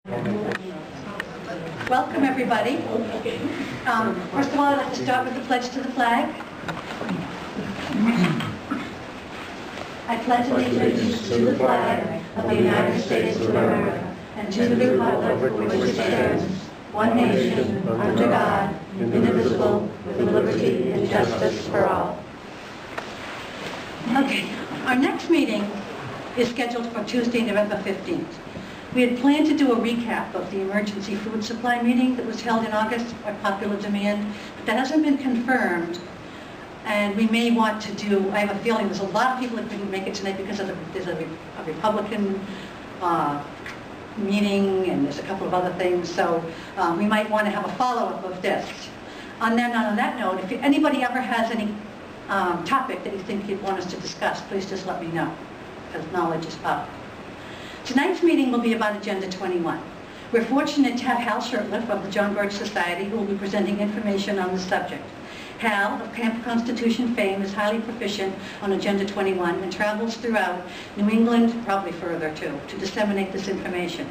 Welcome, everybody. First of all, I'd like to start with the pledge to the flag. I pledge allegiance to the flag of the United States of America and to the republic for which it stands, one nation, under God, indivisible, with liberty and justice for all. Okay, our next meeting is scheduled for Tuesday, November 15th. We had planned to do a recap of the emergency food supply meeting that was held in August by popular demand, but that hasn't been confirmed. And we may want to do, I have a feeling there's a lot of people that couldn't make it tonight because there's a Republican meeting and there's a couple of other things, so we might want to have a follow-up of this. On that note, if anybody ever has any topic that you think you'd want us to discuss, please just let me know, because knowledge is power. Tonight's meeting will be about Agenda 21. We're fortunate to have Hal Shurtleff of the John Birch Society, who will be presenting information on the subject. Hal, of Camp Constitution fame, is highly proficient on Agenda 21 and travels throughout New England, probably further too, to disseminate this information.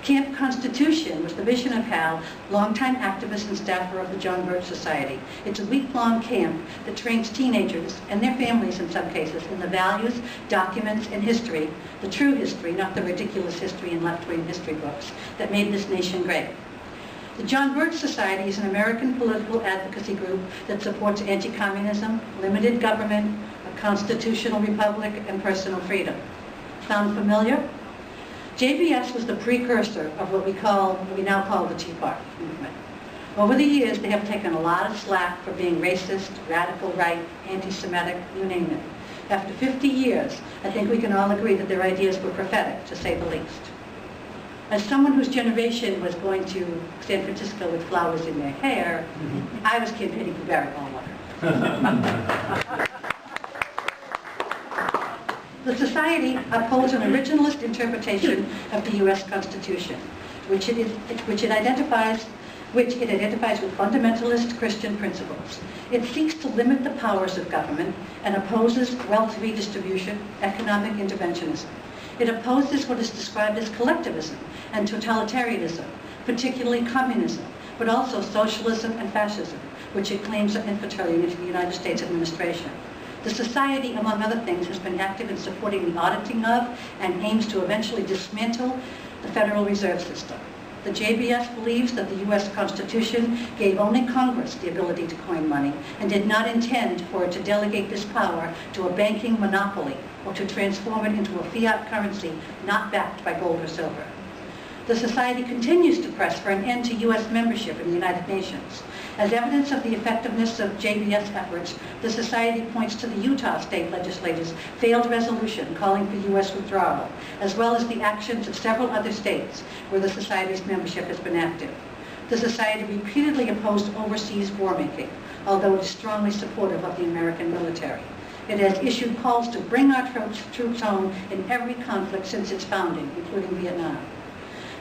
Camp Constitution was the vision of Hal, longtime activist and staffer of the John Birch Society. It's a week-long camp that trains teenagers, and their families in some cases, in the values, documents, and history, the true history, not the ridiculous history in left-wing history books, that made this nation great. The John Birch Society is an American political advocacy group that supports anti-communism, limited government, a constitutional republic, and personal freedom. Sound familiar? JBS was the precursor of what we now call the Tea Party movement. Over the years, they have taken a lot of slack for being racist, radical right, anti-Semitic, you name it. After 50 years, I think we can all agree that their ideas were prophetic, to say the least. As someone whose generation was going to San Francisco with flowers in their hair, I was campaigning for Barry Goldwater. The Society upholds an originalist interpretation of the U.S. Constitution, which it identifies with fundamentalist Christian principles. It seeks to limit the powers of government and opposes wealth redistribution, economic interventionism. It opposes what is described as collectivism and totalitarianism, particularly communism, but also socialism and fascism, which it claims are infiltrating into the United States administration. The Society, among other things, has been active in supporting the auditing of and aims to eventually dismantle the Federal Reserve System. The JBS believes that the U.S. Constitution gave only Congress the ability to coin money and did not intend for it to delegate this power to a banking monopoly or to transform it into a fiat currency not backed by gold or silver. The Society continues to press for an end to U.S. membership in the United Nations. As evidence of the effectiveness of JBS efforts, the Society points to the Utah state legislature's failed resolution calling for U.S. withdrawal, as well as the actions of several other states where the Society's membership has been active. The Society repeatedly opposed overseas war-making, although it is strongly supportive of the American military. It has issued calls to bring our troops home in every conflict since its founding, including Vietnam.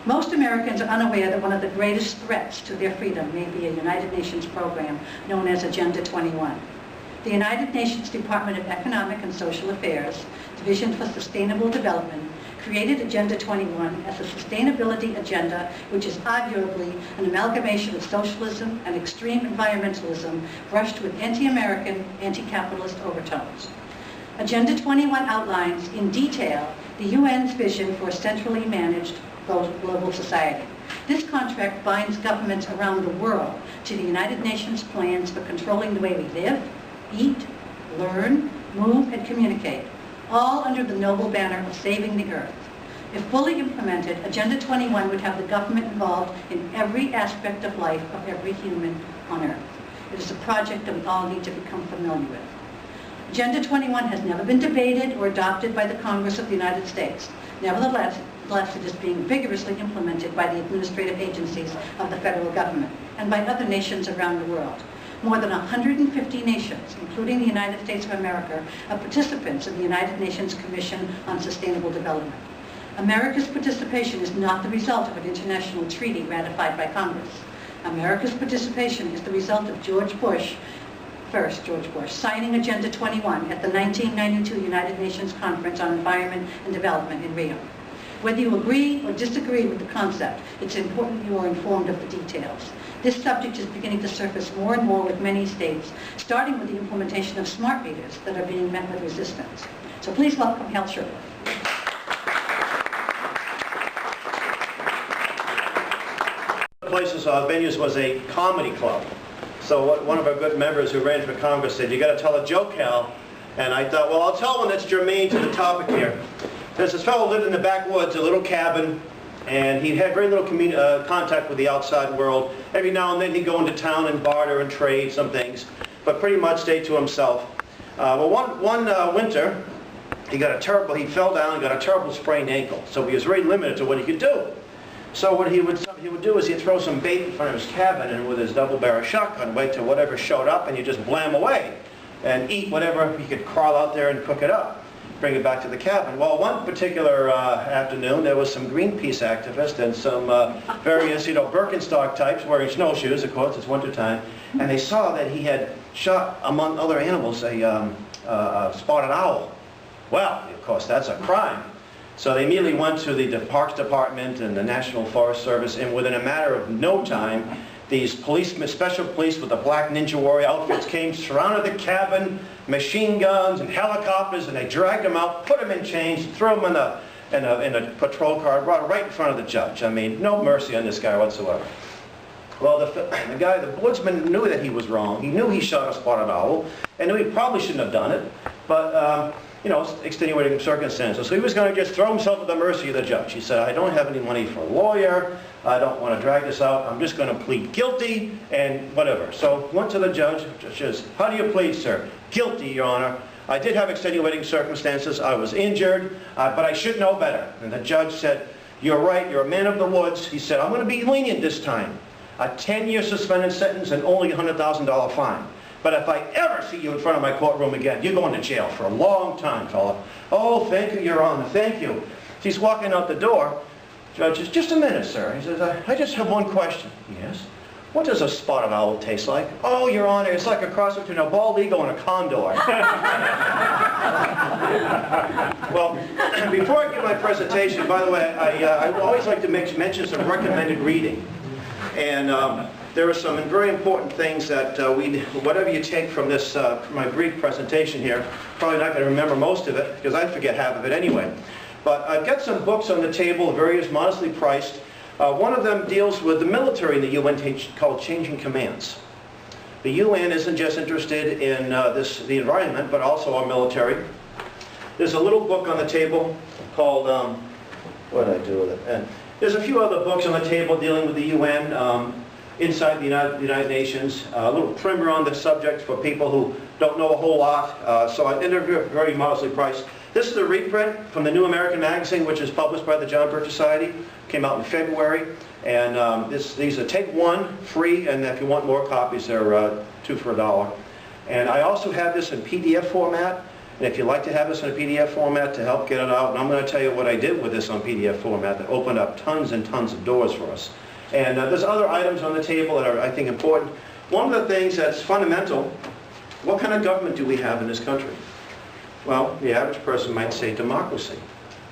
Most Americans are unaware that one of the greatest threats to their freedom may be a United Nations program known as Agenda 21. The United Nations Department of Economic and Social Affairs, Division for Sustainable Development, created Agenda 21 as a sustainability agenda which is arguably an amalgamation of socialism and extreme environmentalism brushed with anti-American, anti-capitalist overtones. Agenda 21 outlines in detail the UN's vision for a centrally managed global society. This contract binds governments around the world to the United Nations plans for controlling the way we live, eat, learn, move, and communicate, all under the noble banner of saving the earth. If fully implemented, Agenda 21 would have the government involved in every aspect of life of every human on earth. It is a project that we all need to become familiar with. Agenda 21 has never been debated or adopted by the Congress of the United States. Nevertheless, it is being vigorously implemented by the administrative agencies of the federal government and by other nations around the world. More than 150 nations, including the United States of America, are participants in the United Nations Commission on Sustainable Development. America's participation is not the result of an international treaty ratified by Congress. America's participation is the result of George Bush, signing Agenda 21 at the 1992 United Nations Conference on Environment and Development in Rio. Whether you agree or disagree with the concept, it's important you are informed of the details. This subject is beginning to surface more and more with many states, starting with the implementation of smart meters that are being met with resistance. So please welcome Hal Shurtleff. Places, venues was a comedy club. So one of our good members who ran for Congress said, "You got to tell a joke, Hal." And I thought, well, I'll tell one that's germane to the topic here. There's this fellow who lived in the backwoods, a little cabin, and he had very little contact with the outside world. Every now and then he'd go into town and barter and trade some things, but pretty much stayed to himself. Well, one winter, he fell down and got a terrible sprained ankle. So he was very limited to what he could do. So what he would do is he'd throw some bait in front of his cabin and with his double-barrel shotgun, wait till whatever showed up and you just blam away and eat whatever he could crawl out there and cook it up, bring it back to the cabin. Well, one particular afternoon there was some Greenpeace activists and some various, Birkenstock types wearing snowshoes, of course, it's wintertime, and they saw that he had shot, among other animals, a spotted owl. Well, of course, that's a crime. So they immediately went to the Parks Department and the National Forest Service, and within a matter of no time, these policemen, special police with the black Ninja Warrior outfits came, surrounded the cabin, machine guns and helicopters, and they dragged him out, put him in chains, threw him in a patrol car, brought him right in front of the judge. I mean, no mercy on this guy whatsoever. Well, the woodsman knew that he was wrong. He knew he shot a spotted owl, and knew he probably shouldn't have done it, but extenuating circumstances. So he was going to just throw himself at the mercy of the judge. He said, "I don't have any money for a lawyer. I don't want to drag this out. I'm just going to plead guilty and whatever." So went to the judge. Judge says, "How do you plead, sir?" "Guilty, Your Honor. I did have extenuating circumstances. I was injured, but I should know better." And the judge said, "You're right. You're a man of the woods." He said, "I'm going to be lenient this time. A 10-year suspended sentence and only a $100,000 fine. But if I ever see you in front of my courtroom again, you're going to jail for a long time, fella." "Oh, thank you, Your Honor, thank you." He's walking out the door. Judge says, "Just a minute, sir." He says, I just have one question." "Yes?" "What does a spotted owl taste like?" "Oh, Your Honor, it's like a cross between a bald eagle and a condor." Well, before I give my presentation, by the way, I always like to make mentions of recommended reading. And there are some very important things that whatever you take from this, my brief presentation here, probably not going to remember most of it, because I forget half of it anyway. But I've got some books on the table, various modestly priced. One of them deals with the military in the UN called Changing Commands. The UN isn't just interested in the environment, but also our military. There's a little book on the table called, what did I do with it? And there's a few other books on the table dealing with the UN. Inside the United Nations, a little primer on the subject for people who don't know a whole lot. So I interviewed very modestly priced. This is a reprint from the New American Magazine, which is published by the John Birch Society. Came out in February. And these are take one, free, and if you want more copies, they're 2 for $1. And I also have this in PDF format. And if you'd like to have this in a PDF format to help get it out, and I'm going to tell you what I did with this on PDF format that opened up tons and tons of doors for us. And there's other items on the table that are, I think, important. One of the things that's fundamental, what kind of government do we have in this country? Well, the average person might say democracy.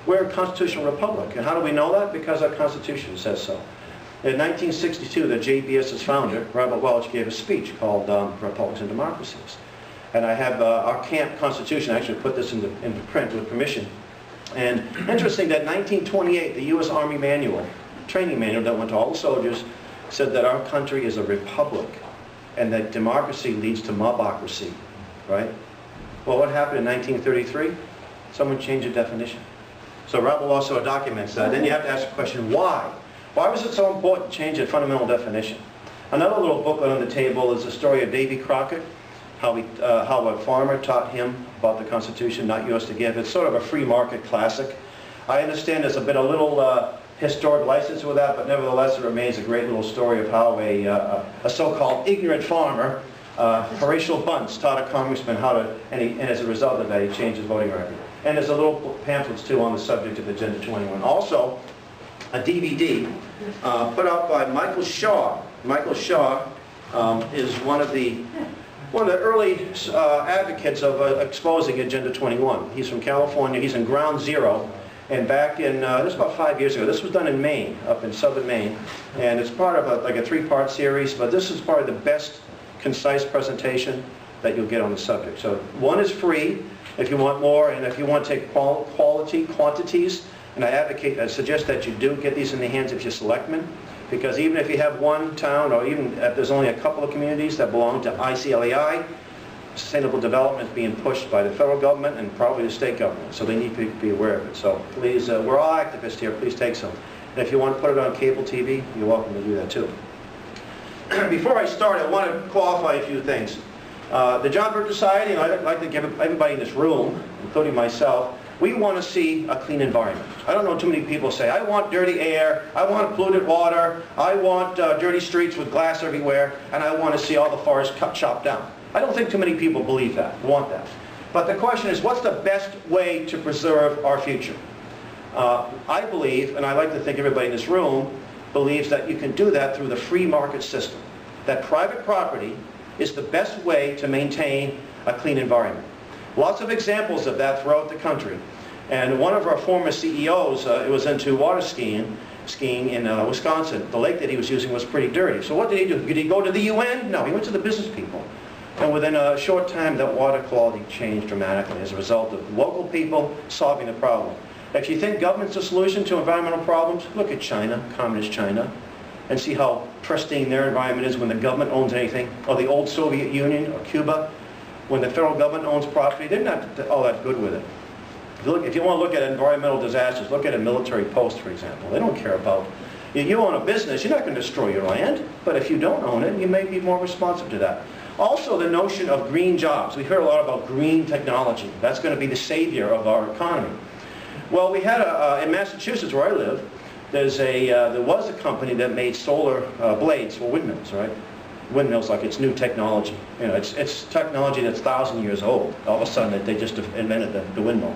We're a constitutional republic. And how do we know that? Because our Constitution says so. In 1962, the JBS's founder, Robert Welch, gave a speech called Republics and Democracies. And I have our camp Constitution, I actually put this into print with permission. And interesting that 1928, the U.S. Army manual, training manual that went to all the soldiers, said that our country is a republic and that democracy leads to mobocracy, right? Well, what happened in 1933? Someone changed the definition. So Robert also documents that. Then you have to ask the question, why? Why was it so important to change a fundamental definition? Another little booklet on the table is the story of Davy Crockett, how a farmer taught him about the Constitution, not yours to give. It's sort of a free market classic. I understand there's a little historic license with that, but nevertheless it remains a great little story of how a so-called ignorant farmer, Horatio Bunce, taught a congressman how to, and as a result of that he changed his voting record. And there's a little pamphlets too on the subject of Agenda 21. Also, a DVD put out by Michael Shaw. Michael Shaw is one of the early advocates of exposing Agenda 21. He's from California. He's in Ground Zero. And back in, this was about 5 years ago, this was done in Maine, up in southern Maine, and it's part of like a 3-part series, but this is probably the best concise presentation that you'll get on the subject. So one is free if you want more, and if you want to take quantities, and I suggest that you do get these in the hands of your selectmen, because even if you have one town, or even if there's only a couple of communities that belong to ICLEI, sustainable development is being pushed by the federal government and probably the state government, so they need to be aware of it. So please, we're all activists here, please take some. And if you want to put it on cable TV, you're welcome to do that too. Before I start, I want to qualify a few things. The John Birch Society, and I'd like to give everybody in this room, including myself, we want to see a clean environment. I don't know too many people say, I want dirty air, I want polluted water, I want dirty streets with glass everywhere, and I want to see all the forests chopped down. I don't think too many people believe that, want that. But the question is, what's the best way to preserve our future? I believe, and I like to think everybody in this room, believes that you can do that through the free market system. That private property is the best way to maintain a clean environment. Lots of examples of that throughout the country. And one of our former CEOs was into water skiing in Wisconsin. The lake that he was using was pretty dirty. So what did he do? Did he go to the UN? No, he went to the business people. And within a short time, that water quality changed dramatically as a result of local people solving the problem. If you think government's the solution to environmental problems, look at China, communist China, and see how pristine their environment is when the government owns anything, or the old Soviet Union, or Cuba. When the federal government owns property, they're not all that good with it. If you want to look at environmental disasters, look at a military post, for example. They don't care about, you own a business, you're not going to destroy your land, but if you don't own it, you may be more responsive to that. Also, the notion of green jobs. We've heard a lot about green technology. That's going to be the savior of our economy. Well, we had in Massachusetts, where I live, there was a company that made solar blades for windmills, right? Windmills, like it's new technology. You know, it's technology that's 1,000 years old. All of a sudden, they just invented the windmill.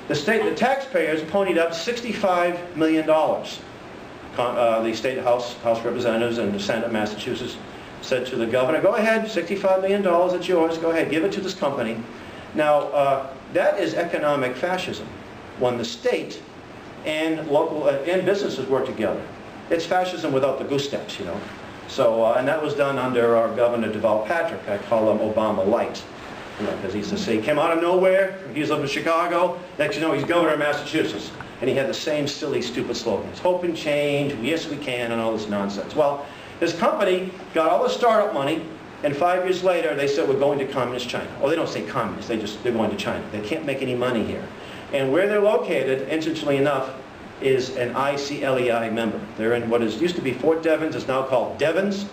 The taxpayers ponied up $65 million. The state House representatives and the Senate of Massachusetts said to the governor, go ahead, $65 million, it's yours, go ahead, give it to this company. Now, that is economic fascism, when the state and local and businesses work together. It's fascism without the goose steps, you know. So, and that was done under our Governor Deval Patrick. I call him Obama Light, you know, because he came out of nowhere. He's living in Chicago. Next you know, he's governor of Massachusetts, and he had the same silly, stupid slogans: "Hope and change," "Yes we can," and all this nonsense. Well, his company got all the startup money, and 5 years later they said, we're going to communist China. Well, they don't say communist. They're going to China. They can't make any money here. And where they're located, interestingly enough, is an ICLEI member. They're in what used to be Fort Devens. It's now called Devens.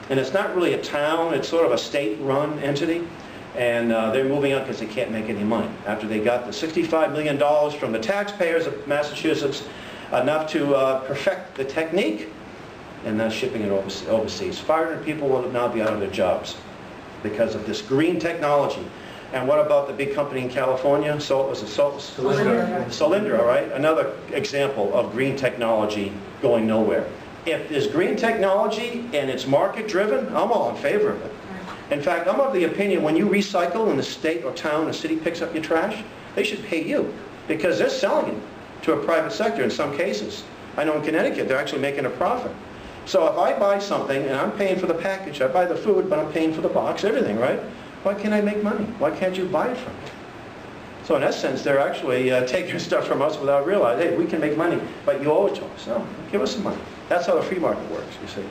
And it's not really a town. It's sort of a state-run entity. And they're moving on because they can't make any money. After they got the $65 million from the taxpayers of Massachusetts, enough to perfect the technique, and now shipping it overseas. 500 people will now be out of their jobs because of this green technology. And what about the big company in California? Solyndra, right? Another example of green technology going nowhere. If there's green technology and it's market-driven, I'm all in favor of it. In fact, I'm of the opinion when you recycle and the state or town or city picks up your trash, they should pay you because they're selling it to a private sector in some cases. I know in Connecticut they're actually making a profit. So if I buy something and I'm paying for the package, I buy the food, but I'm paying for the box, everything, right? Why can't I make money? Why can't you buy it from me? So in essence, they're actually taking stuff from us without realizing, hey, we can make money, but you owe it to us. No, give us some money. That's how the free market works, you see.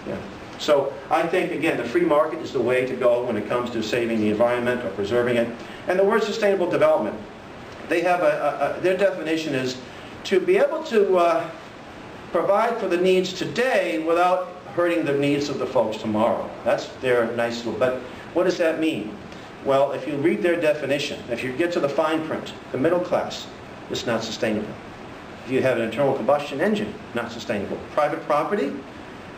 Yeah. So I think, again, the free market is the way to go when it comes to saving the environment or preserving it. And the word sustainable development, they have their definition is to be able to provide for the needs today without hurting the needs of the folks tomorrow. That's their nice little, but what does that mean? Well, if you read their definition, if you get to the fine print, the middle class, it's not sustainable. If you have an internal combustion engine, not sustainable. Private property,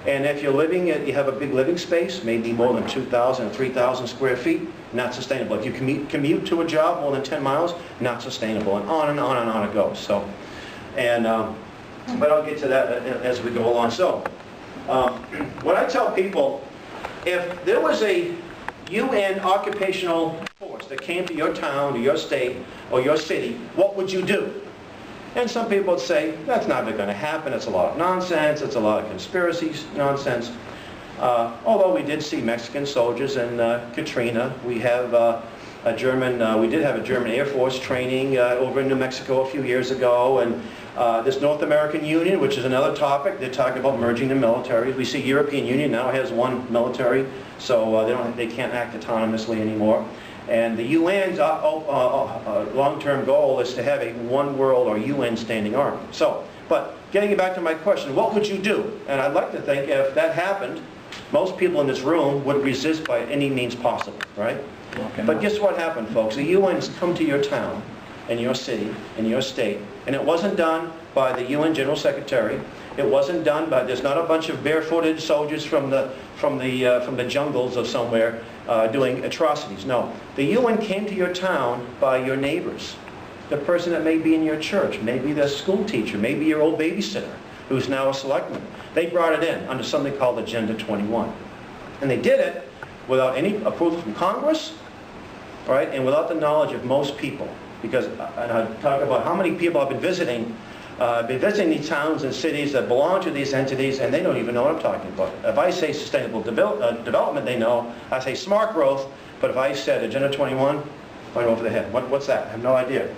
and if you're living, you have a big living space, maybe more than 2,000 or 3,000 square feet, not sustainable. If you commute to a job more than 10 miles, not sustainable, and on and on and on it goes. So, and but I'll get to that as we go along. So, what I tell people, if there was a UN occupational force that came to your town or your state or your city, what would you do? And some people would say, that's never going to happen, it's a lot of nonsense, it's a lot of conspiracies, nonsense. Although we did see Mexican soldiers in Katrina. We have we did have a German Air Force training over in New Mexico a few years ago, and this North American Union, which is another topic, they're talking about merging the militaries. We see European Union now has one military, so they can't act autonomously anymore. And the UN's long-term goal is to have a one world or UN standing army. So, but getting back to my question, what would you do? And I'd like to think if that happened, most people in this room would resist by any means possible, right? Okay. But guess what happened, folks? The UN's come to your town, in your city, in your state, and it wasn't done by the UN General Secretary. It wasn't done by, there's not a bunch of barefooted soldiers from the jungles of somewhere doing atrocities. No, the UN came to your town by your neighbors. The person that may be in your church, maybe the school teacher, maybe your old babysitter, who's now a selectman. They brought it in under something called Agenda 21. And they did it without any approval from Congress, right, and without the knowledge of most people. Because, and I talk about how many people I've been visiting these towns and cities that belong to these entities, and they don't even know what I'm talking about. If I say sustainable development, they know. I say smart growth, but if I said Agenda 21, right over the head. What's that? I have no idea.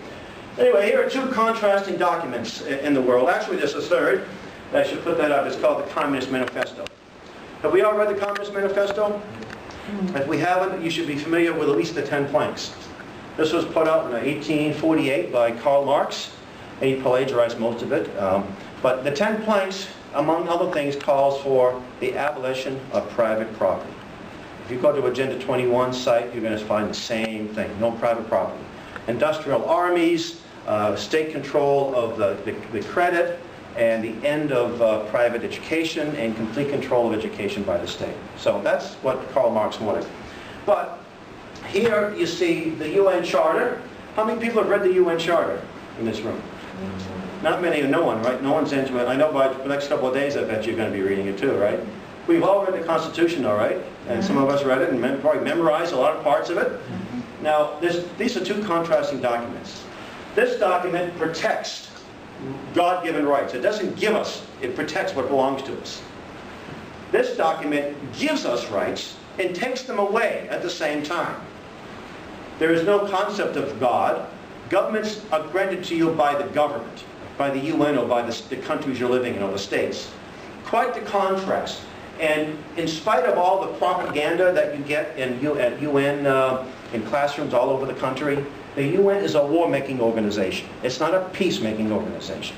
Anyway, here are two contrasting documents in the world. Actually, there's a third. I should put that up. It's called the Communist Manifesto. Have we all read the Communist Manifesto? If we haven't, you should be familiar with at least the 10 planks. This was put out in 1848 by Karl Marx. He plagiarized most of it. But the 10 planks, among other things, calls for the abolition of private property. If you go to Agenda 21 site, you're going to find the same thing. No private property. Industrial armies, state control of the credit, and the end of private education and complete control of education by the state. So that's what Karl Marx wanted. But here you see the UN Charter. How many people have read the UN Charter in this room? Not many, no one, right? No one's into it. I know by the next couple of days I bet you're going to be reading it too, right? We've all read the Constitution, all right? And some of us read it and probably memorized a lot of parts of it. Now, these are two contrasting documents. This document protects God-given rights. It doesn't give us, it protects what belongs to us. This document gives us rights and takes them away at the same time. There is no concept of God. Governments are granted to you by the government, by the UN or by the countries you're living in or the states. Quite the contrast. And in spite of all the propaganda that you get at UN, in classrooms all over the country, the UN is a war-making organization. It's not a peace-making organization.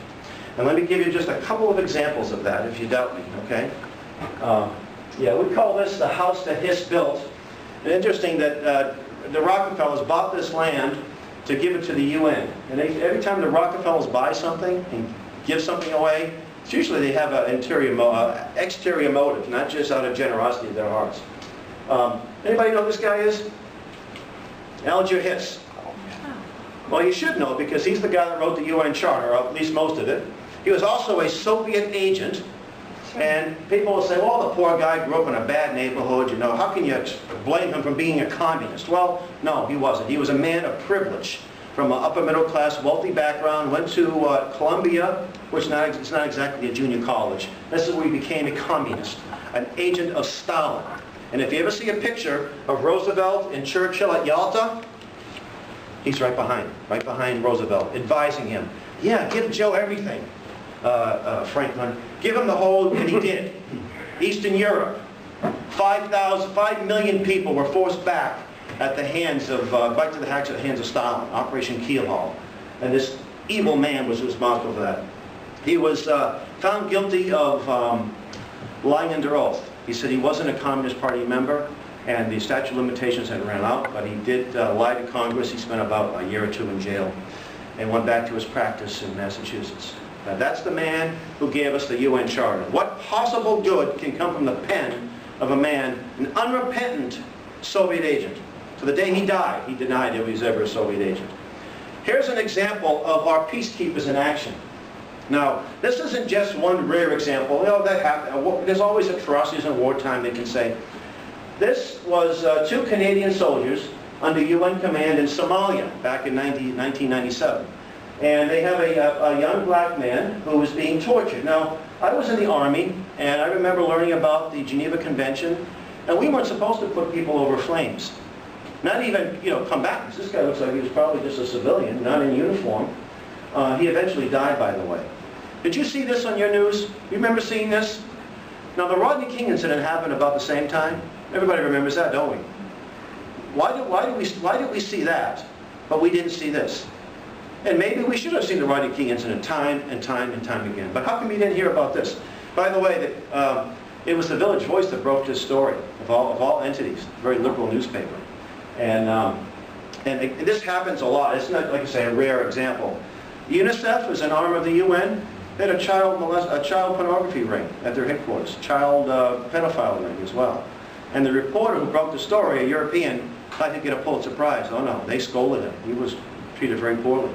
And let me give you just a couple of examples of that, if you doubt me, okay? Yeah, we call this the house that Hiss built. It's interesting that the Rockefellers bought this land to give it to the UN. And every time the Rockefellers buy something and give something away, it's usually they have an exterior motive, not just out of generosity of their hearts. Anybody know who this guy is? Alger Hiss. Well, you should know because he's the guy that wrote the UN Charter, or at least most of it. He was also a Soviet agent, and people will say, well, the poor guy grew up in a bad neighborhood, you know, how can you blame him for being a communist? Well, no, he wasn't. He was a man of privilege from an upper middle class, wealthy background, went to Columbia, which is not exactly a junior college. This is where he became a communist, an agent of Stalin. And if you ever see a picture of Roosevelt and Churchill at Yalta, he's right behind Roosevelt, advising him, yeah, give Joe everything, Franklin. Give him the whole, and he did. Eastern Europe, 5 million people were forced back at the hands of, back to the hands of Stalin, Operation Keelhaul. And this evil man was responsible for that. He was found guilty of lying under oath. He said he wasn't a Communist Party member, and the statute of limitations had ran out, but he did lie to Congress. He spent about a year or two in jail and went back to his practice in Massachusetts. Now, that's the man who gave us the UN Charter. What possible good can come from the pen of a man, an unrepentant Soviet agent? To the day he died, he denied he was ever a Soviet agent. Here's an example of our peacekeepers in action. Now, this isn't just one rare example. You know, that happened. There's always atrocities in wartime, they can say. This was 2 Canadian soldiers under UN command in Somalia back in 1997. And they have a young black man who was being tortured. Now, I was in the Army, and I remember learning about the Geneva Convention, and we weren't supposed to put people over flames. Not even, combatants. This guy looks like he was probably just a civilian, not in uniform. He eventually died, by the way. Did you see this on your news? You remember seeing this? Now, the Rodney King incident happened about the same time. Everybody remembers that, don't we? Why did we see that, but we didn't see this? And maybe we should have seen the Rodney King incident time and time and time again. But how come you didn't hear about this? By the way, it was the Village Voice that broke this story of all entities. Very liberal newspaper. And this happens a lot. It's not, like I say, a rare example. UNICEF is an arm of the UN. They had a child pornography ring at their headquarters, child pedophile ring as well. And the reporter who broke the story, a European, tried to get a Pulitzer Prize. Oh no, they scolded him. He was treated very poorly.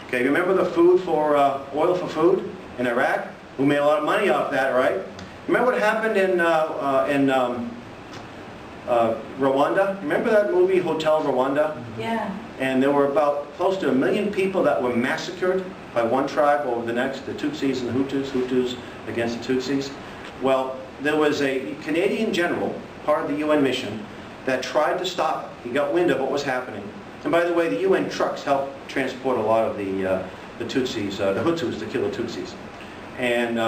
Okay, remember the food for oil for food in Iraq? Who made a lot of money off that, right? Remember what happened in Rwanda? Remember that movie, Hotel Rwanda? Yeah. And there were about close to 1 million people that were massacred by one tribe over the next, the Tutsis and the Hutus against the Tutsis. Well, there was a Canadian general, part of the UN mission, that tried to stop it. He got wind of what was happening. And by the way, the UN trucks helped transport a lot of the Tutsis, the Hutus to kill the Tutsis. And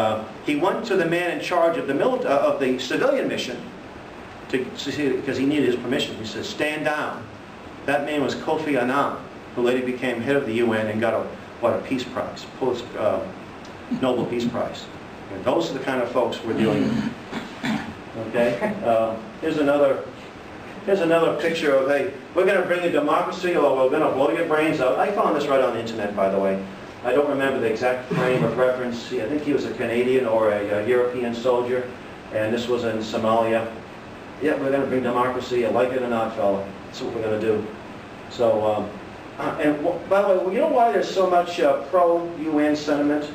he went to the man in charge of the civilian mission to see, because he needed his permission. He said, "Stand down." That man was Kofi Annan, who later became head of the UN and got a Peace Prize, Nobel Peace Prize. And those are the kind of folks we're dealing with. Okay. Here's another picture of, hey, we're going to bring you democracy, or we're going to blow your brains out. I found this right on the internet, by the way. I don't remember the exact frame of reference. I think he was a Canadian or a European soldier, and this was in Somalia. Yeah, we're going to bring democracy, like it or not, fella. That's what we're going to do. So, and by the way, you know why there's so much pro-UN sentiment?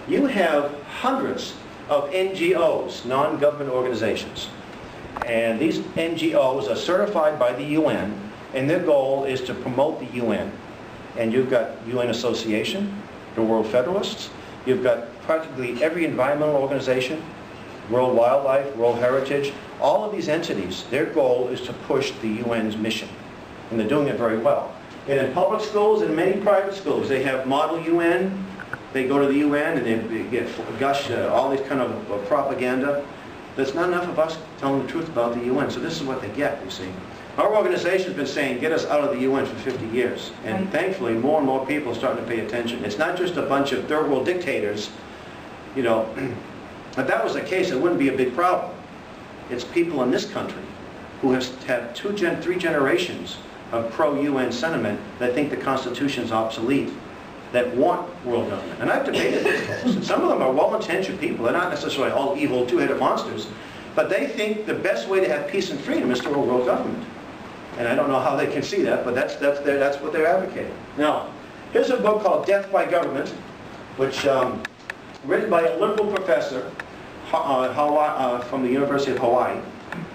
You have hundreds of NGOs, non-government organizations. And these NGOs are certified by the UN, and their goal is to promote the UN. And you've got UN Association, the World Federalists, you've got practically every environmental organization, World Wildlife, World Heritage, all of these entities, their goal is to push the UN's mission. And they're doing it very well. And in public schools and many private schools, they have Model UN. They go to the UN and they get all these kind of propaganda. There's not enough of us telling the truth about the UN, so this is what they get, you see. Our organization's been saying, get us out of the UN for 50 years. And thankfully, more and more people are starting to pay attention. It's not just a bunch of third world dictators, you know. If that was the case, it wouldn't be a big problem. It's people in this country who have had 3 generations of pro-UN sentiment that think the Constitution's obsolete, that want world government. And I've debated these folks, and some of them are well-intentioned people. They're not necessarily all evil, two-headed monsters, but they think the best way to have peace and freedom is to rule world government. And I don't know how they can see that, but that's what they're advocating. Now, here's a book called Death by Government, which written by a liberal professor from the University of Hawaii,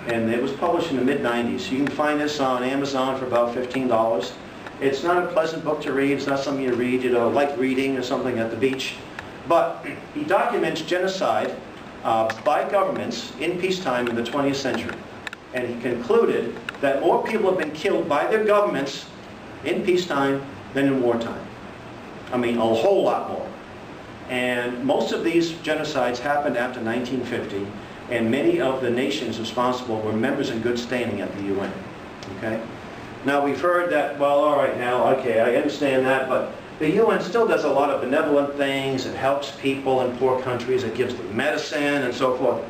and it was published in the mid-90s. You can find this on Amazon for about $15. It's not a pleasant book to read. It's not something you read, you know, like reading or something at the beach. But he documents genocide by governments in peacetime in the 20th century. And he concluded that more people have been killed by their governments in peacetime than in wartime. I mean, a whole lot more. And most of these genocides happened after 1950, and many of the nations responsible were members in good standing at the UN. Okay? Now, we've heard that, well, all right, now, okay, I understand that, but the UN still does a lot of benevolent things. It helps people in poor countries. It gives them medicine and so forth.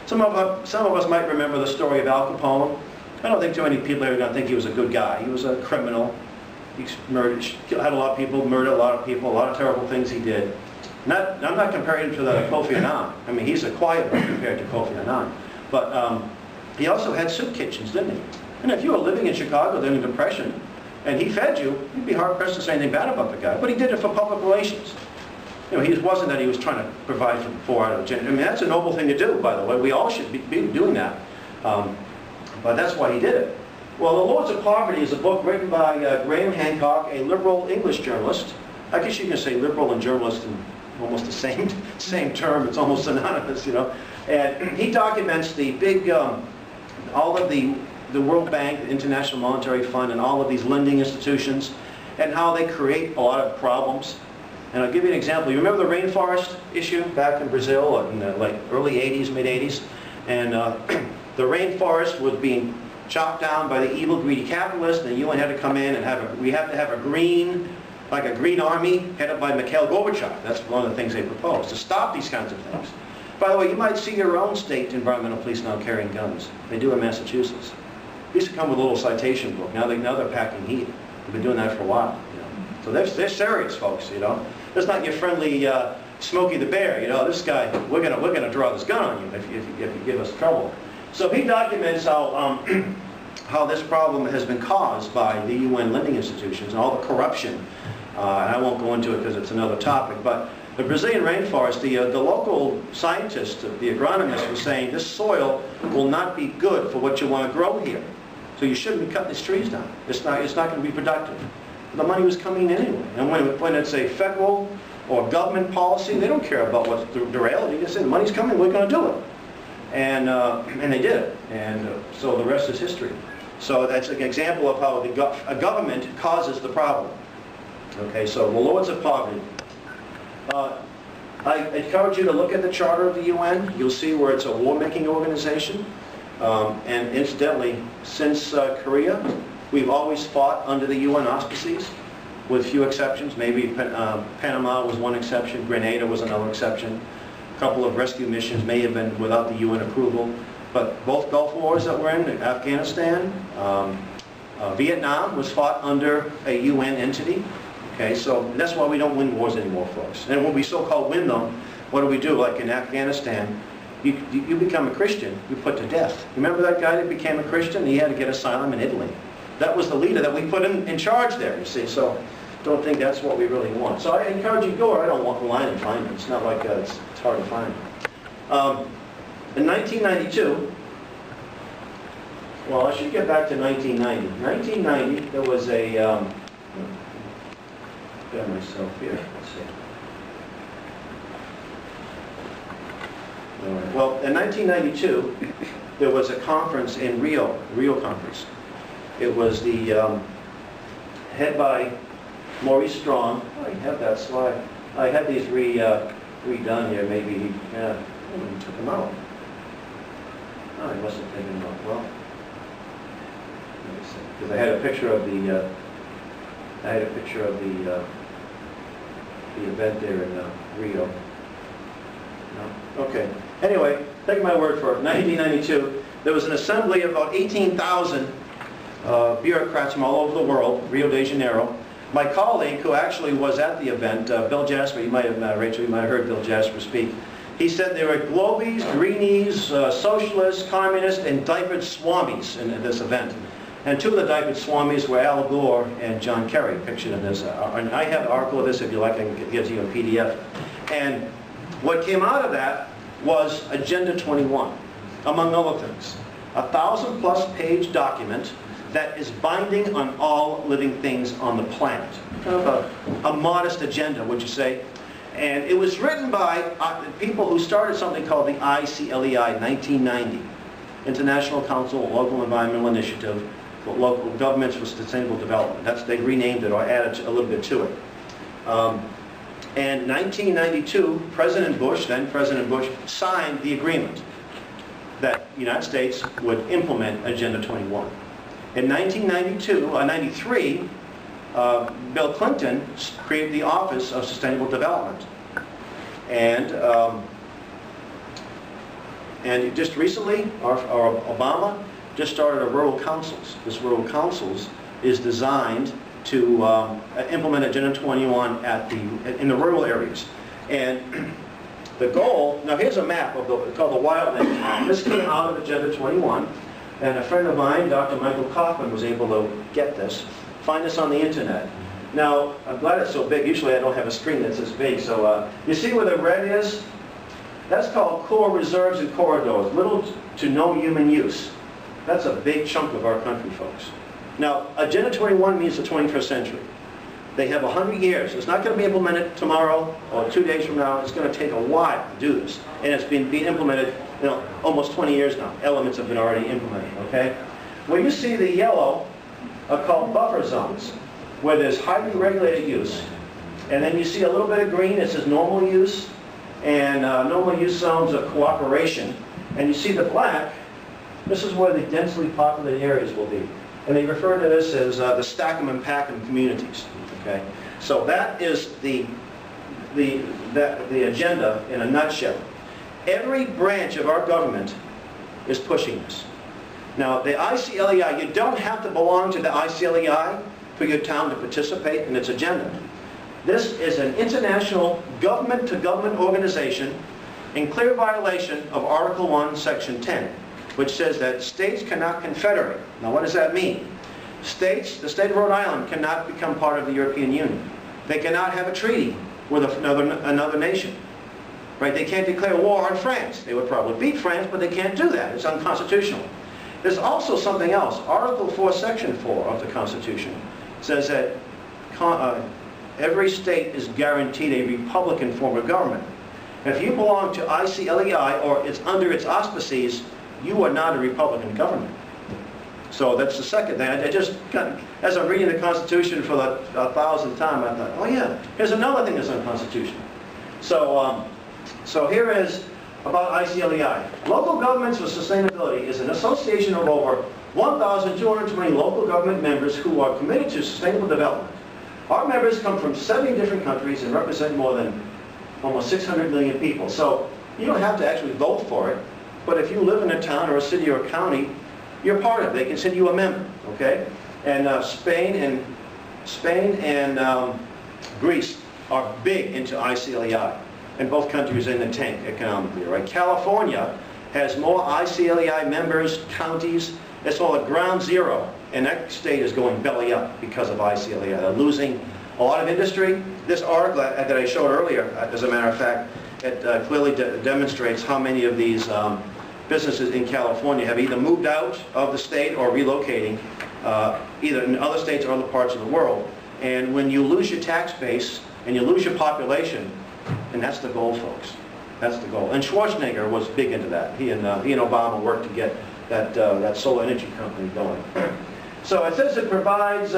Some of us might remember the story of Al Capone. I don't think too many people are going to think he was a good guy. He was a criminal. He had a lot of people, murdered a lot of people, a lot of terrible things he did. I'm not comparing him to Kofi Annan. I mean, he's a quiet one compared to Kofi Annan. But he also had soup kitchens, didn't he? And if you were living in Chicago during the Depression, and he fed you, you'd be hard-pressed to say anything bad about the guy. But he did it for public relations. You know, it wasn't that he was trying to provide for the poor out of the I mean, that's a noble thing to do, by the way. We all should be doing that. But that's why he did it. Well, The Lords of Poverty is a book written by Graham Hancock, a liberal English journalist. I guess you can say liberal and journalist in almost the same term. It's almost synonymous, you know. And he documents the big, all of the World Bank, the International Monetary Fund, and all of these lending institutions, and how they create a lot of problems. And I'll give you an example. You remember the rainforest issue back in Brazil in the like early 80s, mid 80s? And the rainforest was being chopped down by the evil, greedy capitalists, and the UN had to come in and we have to have a green army headed by Mikhail Gorbachev. That's one of the things they proposed, to stop these kinds of things. By the way, you might see your own state environmental police now carrying guns. They do in Massachusetts. They used to come with a little citation book. Now they're packing heat. They've been doing that for a while. You know. So they're serious, folks. You know, it's not your friendly Smokey the Bear. You know, this guy, we're gonna draw this gun on you if you give us trouble. So he documents how how this problem has been caused by the UN lending institutions and all the corruption. And I won't go into it because it's another topic. But the Brazilian rainforest, the local scientists, the agronomists were saying this soil will not be good for what you want to grow here. So you shouldn't be cutting these trees down. It's not going to be productive. The money was coming in anyway. And when it's a federal or government policy, they don't care about what's the reality. They say the money's coming, we're going to do it. And they did it. And so the rest is history. So that's an example of how a government causes the problem. Okay, so the lords of poverty. I encourage you to look at the Charter of the UN. You'll see where it's a war-making organization. And incidentally, since Korea, we've always fought under the UN auspices, with few exceptions. Maybe Panama was one exception, Grenada was another exception. A couple of rescue missions may have been without the UN approval. But both Gulf Wars that we're in, Afghanistan, Vietnam was fought under a UN entity. Okay, so that's why we don't win wars anymore, folks. And when we so-called win them, what do? Like in Afghanistan, you become a Christian, you're put to death. Remember that guy that became a Christian? He had to get asylum in Italy. That was the leader that we put in charge there, you see. So don't think that's what we really want. So I encourage you to go, or I don't walk the line and find it. It's not like it's hard to find. In 1992, well, I should get back to 1990. 1990, there was a... Got myself here. Let's see. All right. Well, in 1992, there was a conference in Rio, the Rio conference. It was the head by Maurice Strong. Oh, I have that slide. I had these redone here. Maybe he took them out. Oh, he must have taken them out. Well, let me see. Because I had a picture of the. The event there in Rio. No? Okay. Anyway, take my word for it. 1992, there was an assembly of about 18,000 bureaucrats from all over the world, Rio de Janeiro. My colleague, who actually was at the event, Bill Jasper, you might have, Rachel, you might have heard Bill Jasper speak. He said there were globies, greenies, socialists, communists, and diapered swamis in this event. And two of the diapered swamis were Al Gore and John Kerry, pictured in this. And I have an article of this, if you like, I can give it to you in PDF. And what came out of that was Agenda 21, among other things. 1,000+ page document that is binding on all living things on the planet. Kind of a modest agenda, would you say? And it was written by people who started something called the ICLEI, 1990, International Council on Local Environmental Initiative, Local Governments for Sustainable Development. They renamed it or added a little bit to it. And 1992, President Bush, then President Bush, signed the agreement that the United States would implement Agenda 21. In 1993, Bill Clinton created the Office of Sustainable Development. And just recently, our Obama just started a rural councils. This rural councils is designed to implement Agenda 21 in the rural areas. And the goal, now here's a map of called the Wildland Map. This came out of Agenda 21, and a friend of mine, Dr. Michael Kaufman, was able to get this, find this on the internet. Now, I'm glad it's so big. Usually I don't have a screen that's this big. So you see where the red is? That's called core reserves and corridors, little to no human use. That's a big chunk of our country, folks. Now, Agenda 21 means the 21st century. They have 100 years. It's not going to be implemented tomorrow or 2 days from now. It's going to take a while to do this. And it's been being implemented, you know, almost 20 years now. Elements have been already implemented, okay? Where you see the yellow are called buffer zones, where there's highly regulated use. And then you see a little bit of green, it says normal use, and normal use zones of cooperation. And you see the black, this is where the densely populated areas will be. And they refer to this as the Stackham and Packham communities. Okay, so that is the agenda in a nutshell. Every branch of our government is pushing this. Now, the ICLEI, you don't have to belong to the ICLEI for your town to participate in its agenda. This is an international government-to-government organization in clear violation of Article 1, Section 10, which says that states cannot confederate. Now, what does that mean? States, the state of Rhode Island cannot become part of the European Union. They cannot have a treaty with another nation. Right? They can't declare war on France. They would probably beat France, but they can't do that. It's unconstitutional. There's also something else. Article 4, Section 4 of the Constitution says that every state is guaranteed a Republican form of government. And if you belong to ICLEI or it's under its auspices, you are not a Republican government. So that's the second thing. I just, as I'm reading the Constitution for the 1,000th time, I thought, oh yeah, here's another thing that's unconstitutional. So here is about ICLEI. Local Governments for Sustainability is an association of over 1,220 local government members who are committed to sustainable development. Our members come from 70 different countries and represent more than almost 600 million people. So you don't have to actually vote for it, but if you live in a town or a city or a county, you're part of it. They consider you a member, okay? And Spain and Greece are big into ICLEI, and both countries are in the tank economically, right? California has more ICLEI members, counties. It's all at ground zero, and that state is going belly up because of ICLEI. They're losing a lot of industry. This article that I showed earlier, as a matter of fact, it clearly demonstrates how many of these businesses in California have either moved out of the state or relocating, either in other states or other parts of the world. And when you lose your tax base and you lose your population, and that's the goal, folks. That's the goal. And Schwarzenegger was big into that. He and Obama worked to get that solar energy company going. So it says it provides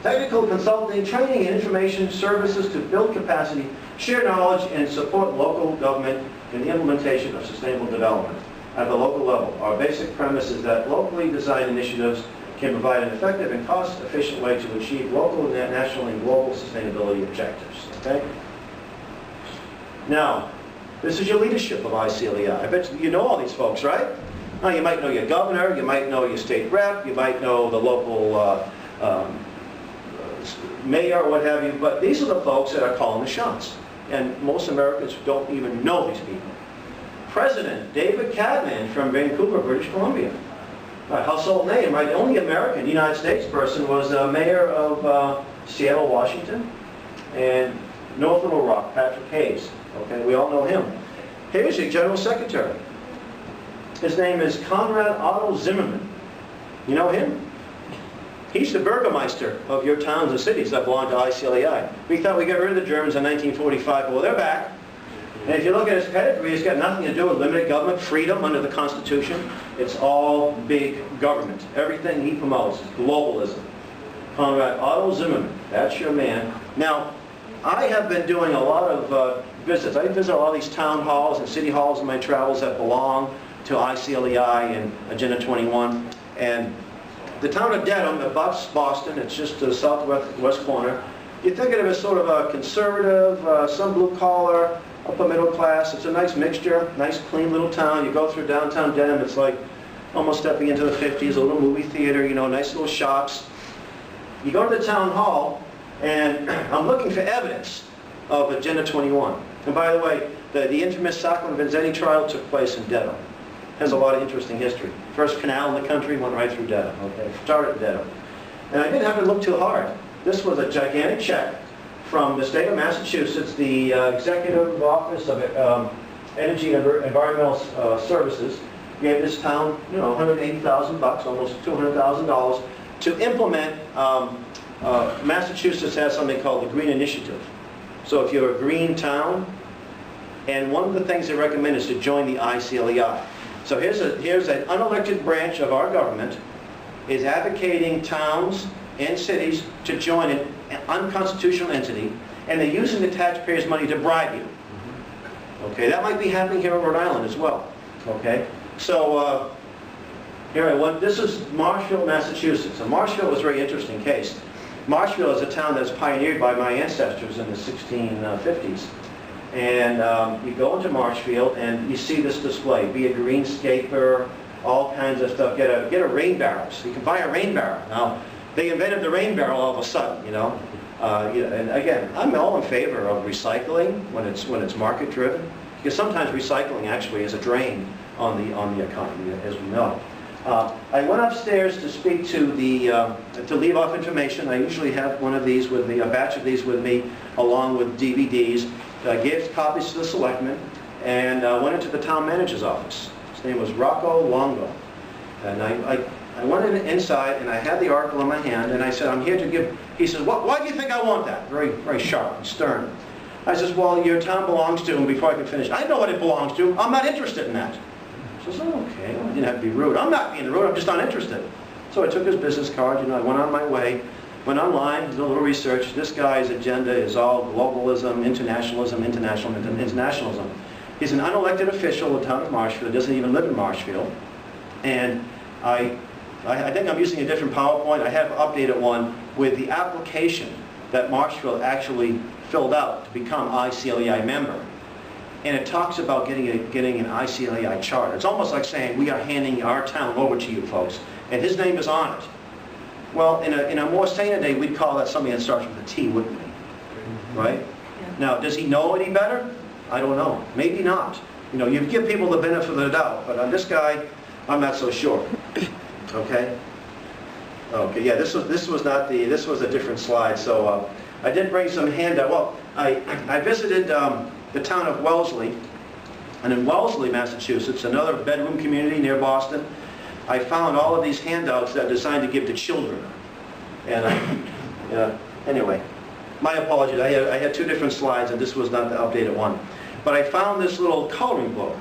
technical consulting, training, and information services to build capacity, share knowledge, and support local government in the implementation of sustainable development at the local level. Our basic premise is that locally designed initiatives can provide an effective and cost-efficient way to achieve local, national, and global sustainability objectives. Okay? Now, this is your leadership of ICLEI. I bet you know all these folks, right? Now, you might know your governor, you might know your state rep, you might know the local mayor or what have you, but these are the folks that are calling the shots. And most Americans don't even know these people. President David Cadman from Vancouver, British Columbia. Household name, right? The only American United States person was mayor of Seattle, Washington, and North Little Rock, Patrick Hayes. Okay, we all know him. Here's your General Secretary. His name is Conrad Otto Zimmerman. You know him? He's the Burgermeister of your towns and cities that belong to ICLEI. We thought we got rid of the Germans in 1945. Well, they're back. And if you look at his pedigree, it's got nothing to do with limited government, freedom under the Constitution. It's all big government. Everything he promotes is globalism. Conrad Otto Zimmerman, that's your man. Now, I have been doing a lot of visits. I visit a lot of these town halls and city halls in my travels that belong to ICLEI and Agenda 21. And the town of Dedham, abuts Boston, it's just to the southwest corner. You think of it as sort of a conservative, some blue collar, upper middle class. It's a nice mixture, nice clean little town. You go through downtown Dedham, it's like almost stepping into the 50s, a little movie theater, you know, nice little shops. You go to the town hall, and I'm looking for evidence of Agenda 21. And by the way, the infamous Sacco and Vanzetti trial took place in Dedham. Has a lot of interesting history. First canal in the country went right through Dedham. Okay, started in Dedham. And I didn't have to look too hard. This was a gigantic check from the state of Massachusetts, the Executive Office of Energy and Environmental Services gave this town, you know, $180,000, almost $200,000, to implement Massachusetts has something called the Green Initiative. So if you're a green town, and one of the things they recommend is to join the ICLEI. So here's an unelected branch of our government is advocating towns and cities to join an unconstitutional entity, and they're using the taxpayers' money to bribe you. Okay, that might be happening here in Rhode Island as well. Okay, so this is Marshfield, Massachusetts. And Marshfield was a very interesting case. Marshfield is a town that's pioneered by my ancestors in the 1650s. And you go into Marshfield and you see this display, be a greenscaper, all kinds of stuff. Get a rain barrel. So you can buy a rain barrel. Now, they invented the rain barrel all of a sudden, you know. And again, I'm all in favor of recycling when it's market driven, because sometimes recycling actually is a drain on the economy, as we know. I went upstairs to speak to to leave off information. I usually have one of these with me, a batch of these with me, along with DVDs. I gave copies to the selectmen, and went into the town manager's office. His name was Rocco Longo. And I went inside, and I had the article in my hand, and I said, I'm here to give... He says, why do you think I want that? Very, very sharp and stern. I says, well, your town belongs to, and before I could finish, I know what it belongs to. I'm not interested in that. He says, oh, okay. Well, I didn't have to be rude. I'm not being rude. I'm just not interested. So I took his business card, you know, I went on my way. Went online, did a little research. This guy's agenda is all globalism, internationalism. He's an unelected official of the town of Marshfield, doesn't even live in Marshfield. And I think I'm using a different PowerPoint. I have updated one with the application that Marshfield actually filled out to become ICLEI member. And it talks about getting an ICLEI charter. It's almost like saying, we are handing our town over to you folks. And his name is on it. Well, in a more sane day, we'd call that something that starts with a T, wouldn't we? Right? Yeah. Now, does he know any better? I don't know. Maybe not. You know, you give people the benefit of the doubt, but on this guy, I'm not so sure. Okay? Okay, yeah, this was a different slide, so I did bring some handout. Well, I visited the town of Wellesley, and in Wellesley, Massachusetts, another bedroom community near Boston, I found all of these handouts that are designed to give to children. And anyway, my apologies. I had two different slides, and this was not the updated one. But I found this little coloring book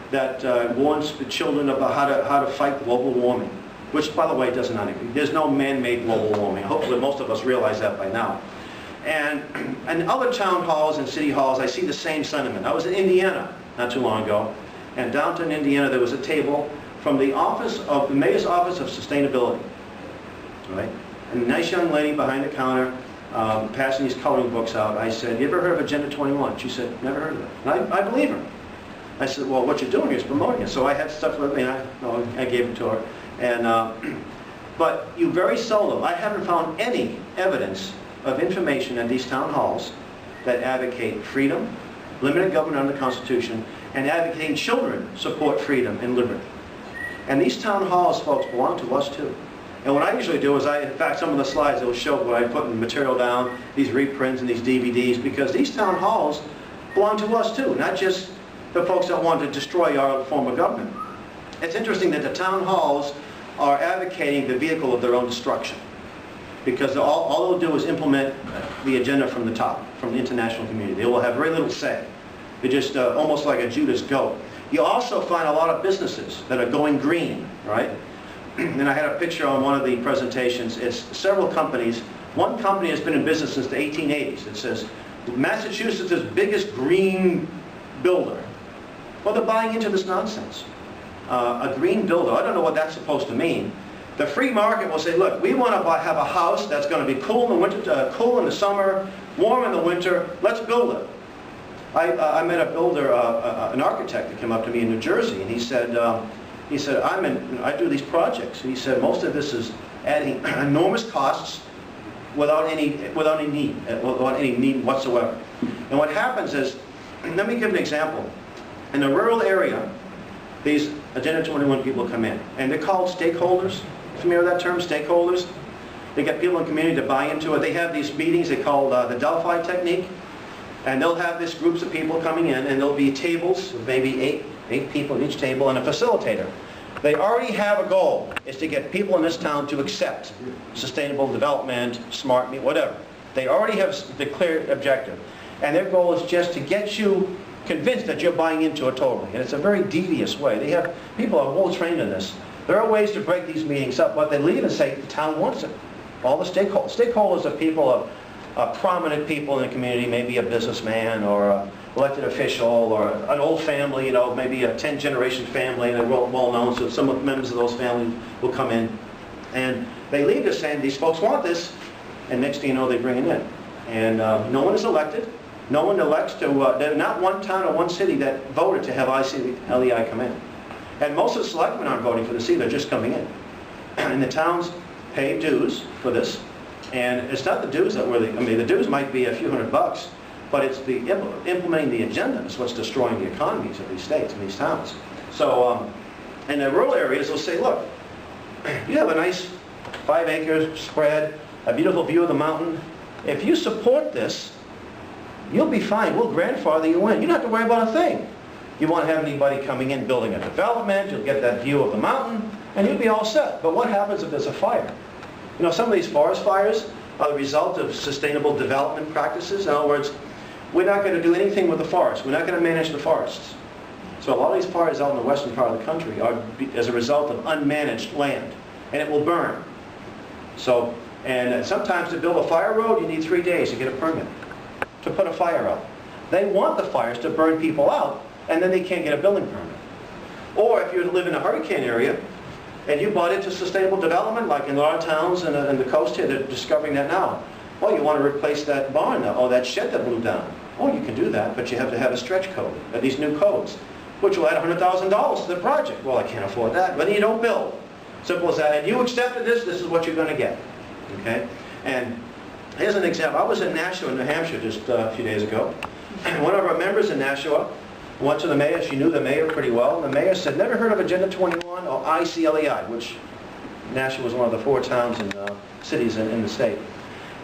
that warns the children about how to fight global warming, which, by the way, does not agree. There's no man-made global warming. Hopefully, most of us realize that by now. And in other town halls and city halls, I see the same sentiment. I was in Indiana not too long ago, and downtown Indiana, there was a table from the Mayor's Office of Sustainability, right? And a nice young lady behind the counter passing these coloring books out. I said, you ever heard of Agenda 21? She said, never heard of it. And I believe her. I said, well, what you're doing is promoting it. So I had stuff with me, and I gave it to her. And, but you very seldom, I haven't found any evidence of information in these town halls that advocate freedom, limited government under the Constitution, and advocating children support freedom and liberty. And these town halls, folks, belong to us too. And what I usually do is in fact, some of the slides will show where I put the material down, these reprints and these DVDs, because these town halls belong to us too, not just the folks that want to destroy our form of government. It's interesting that the town halls are advocating the vehicle of their own destruction, because all they'll do is implement the agenda from the top, from the international community. They will have very little say. They're just almost like a Judas goat. You also find a lot of businesses that are going green, right? And I had a picture on one of the presentations. It's several companies. One company has been in business since the 1880s. It says, Massachusetts' biggest green builder. Well, they're buying into this nonsense. A green builder, I don't know what that's supposed to mean. The free market will say, look, we want to have a house that's going to be cool in the winter, cool in the summer, warm in the winter. Let's build it. I met a builder, an architect that came up to me in New Jersey, and he said, I do these projects. And he said, most of this is adding enormous costs without any need whatsoever. And what happens is, let me give an example. In a rural area, these Agenda 21 people come in, and they're called stakeholders. Familiar with that term, stakeholders? They get people in the community to buy into it. They have these meetings they call the Delphi technique, and they'll have these groups of people coming in, and there'll be tables of maybe eight people at each table and a facilitator. They already have a goal, is to get people in this town to accept sustainable development, smart meat, whatever. They already have the clear objective. And their goal is just to get you convinced that you're buying into it totally. And it's a very devious way. They have, people are well trained in this. There are ways to break these meetings up, but they leave and say the town wants it. All the stakeholders. Stakeholders are people, prominent people in the community, maybe a businessman or an elected official or an old family, you know, maybe a 10-generation family, and they're well known, so some of the members of those families will come in. And they leave just saying, these folks want this, and next thing you know, they bring it in. And no one is elected. No one elects to, there's not one town or one city that voted to have ICLEI come in. And most of the selectmen aren't voting for the seat, they're just coming in. And the towns pay dues for this. And it's not the dues that really, I mean, the dues might be a few $100, but it's the implementing the agenda is what's destroying the economies of these states and these towns. So in the rural areas, they'll say, look, you have a nice 5-acre spread, a beautiful view of the mountain. If you support this, you'll be fine. We'll grandfather you in. You don't have to worry about a thing. You won't have anybody coming in building a development. You'll get that view of the mountain, and you'll be all set. But what happens if there's a fire? You know, some of these forest fires are the result of sustainable development practices. In other words, we're not going to do anything with the forest. We're not going to manage the forests. So a lot of these fires out in the western part of the country are as a result of unmanaged land, and it will burn. So, and sometimes to build a fire road, you need 3 days to get a permit to put a fire out. They want the fires to burn people out, and then they can't get a building permit. Or if you live in a hurricane area, and you bought into sustainable development, like in a lot of towns and the coast here, they're discovering that now. Well, you want to replace that barn now, or that shed that blew down. Oh, you can do that, but you have to have a stretch code, these new codes, which will add $100,000 to the project. Well, I can't afford that, but you don't build. Simple as that. And you accepted this, this is what you're going to get. Okay? And here's an example. I was in Nashua, New Hampshire, just a few days ago. And one of our members in Nashua went to the mayor. She knew the mayor pretty well. And the mayor said, never heard of Agenda 21 or ICLEI, which Nashua was one of the 4 towns and cities in the state.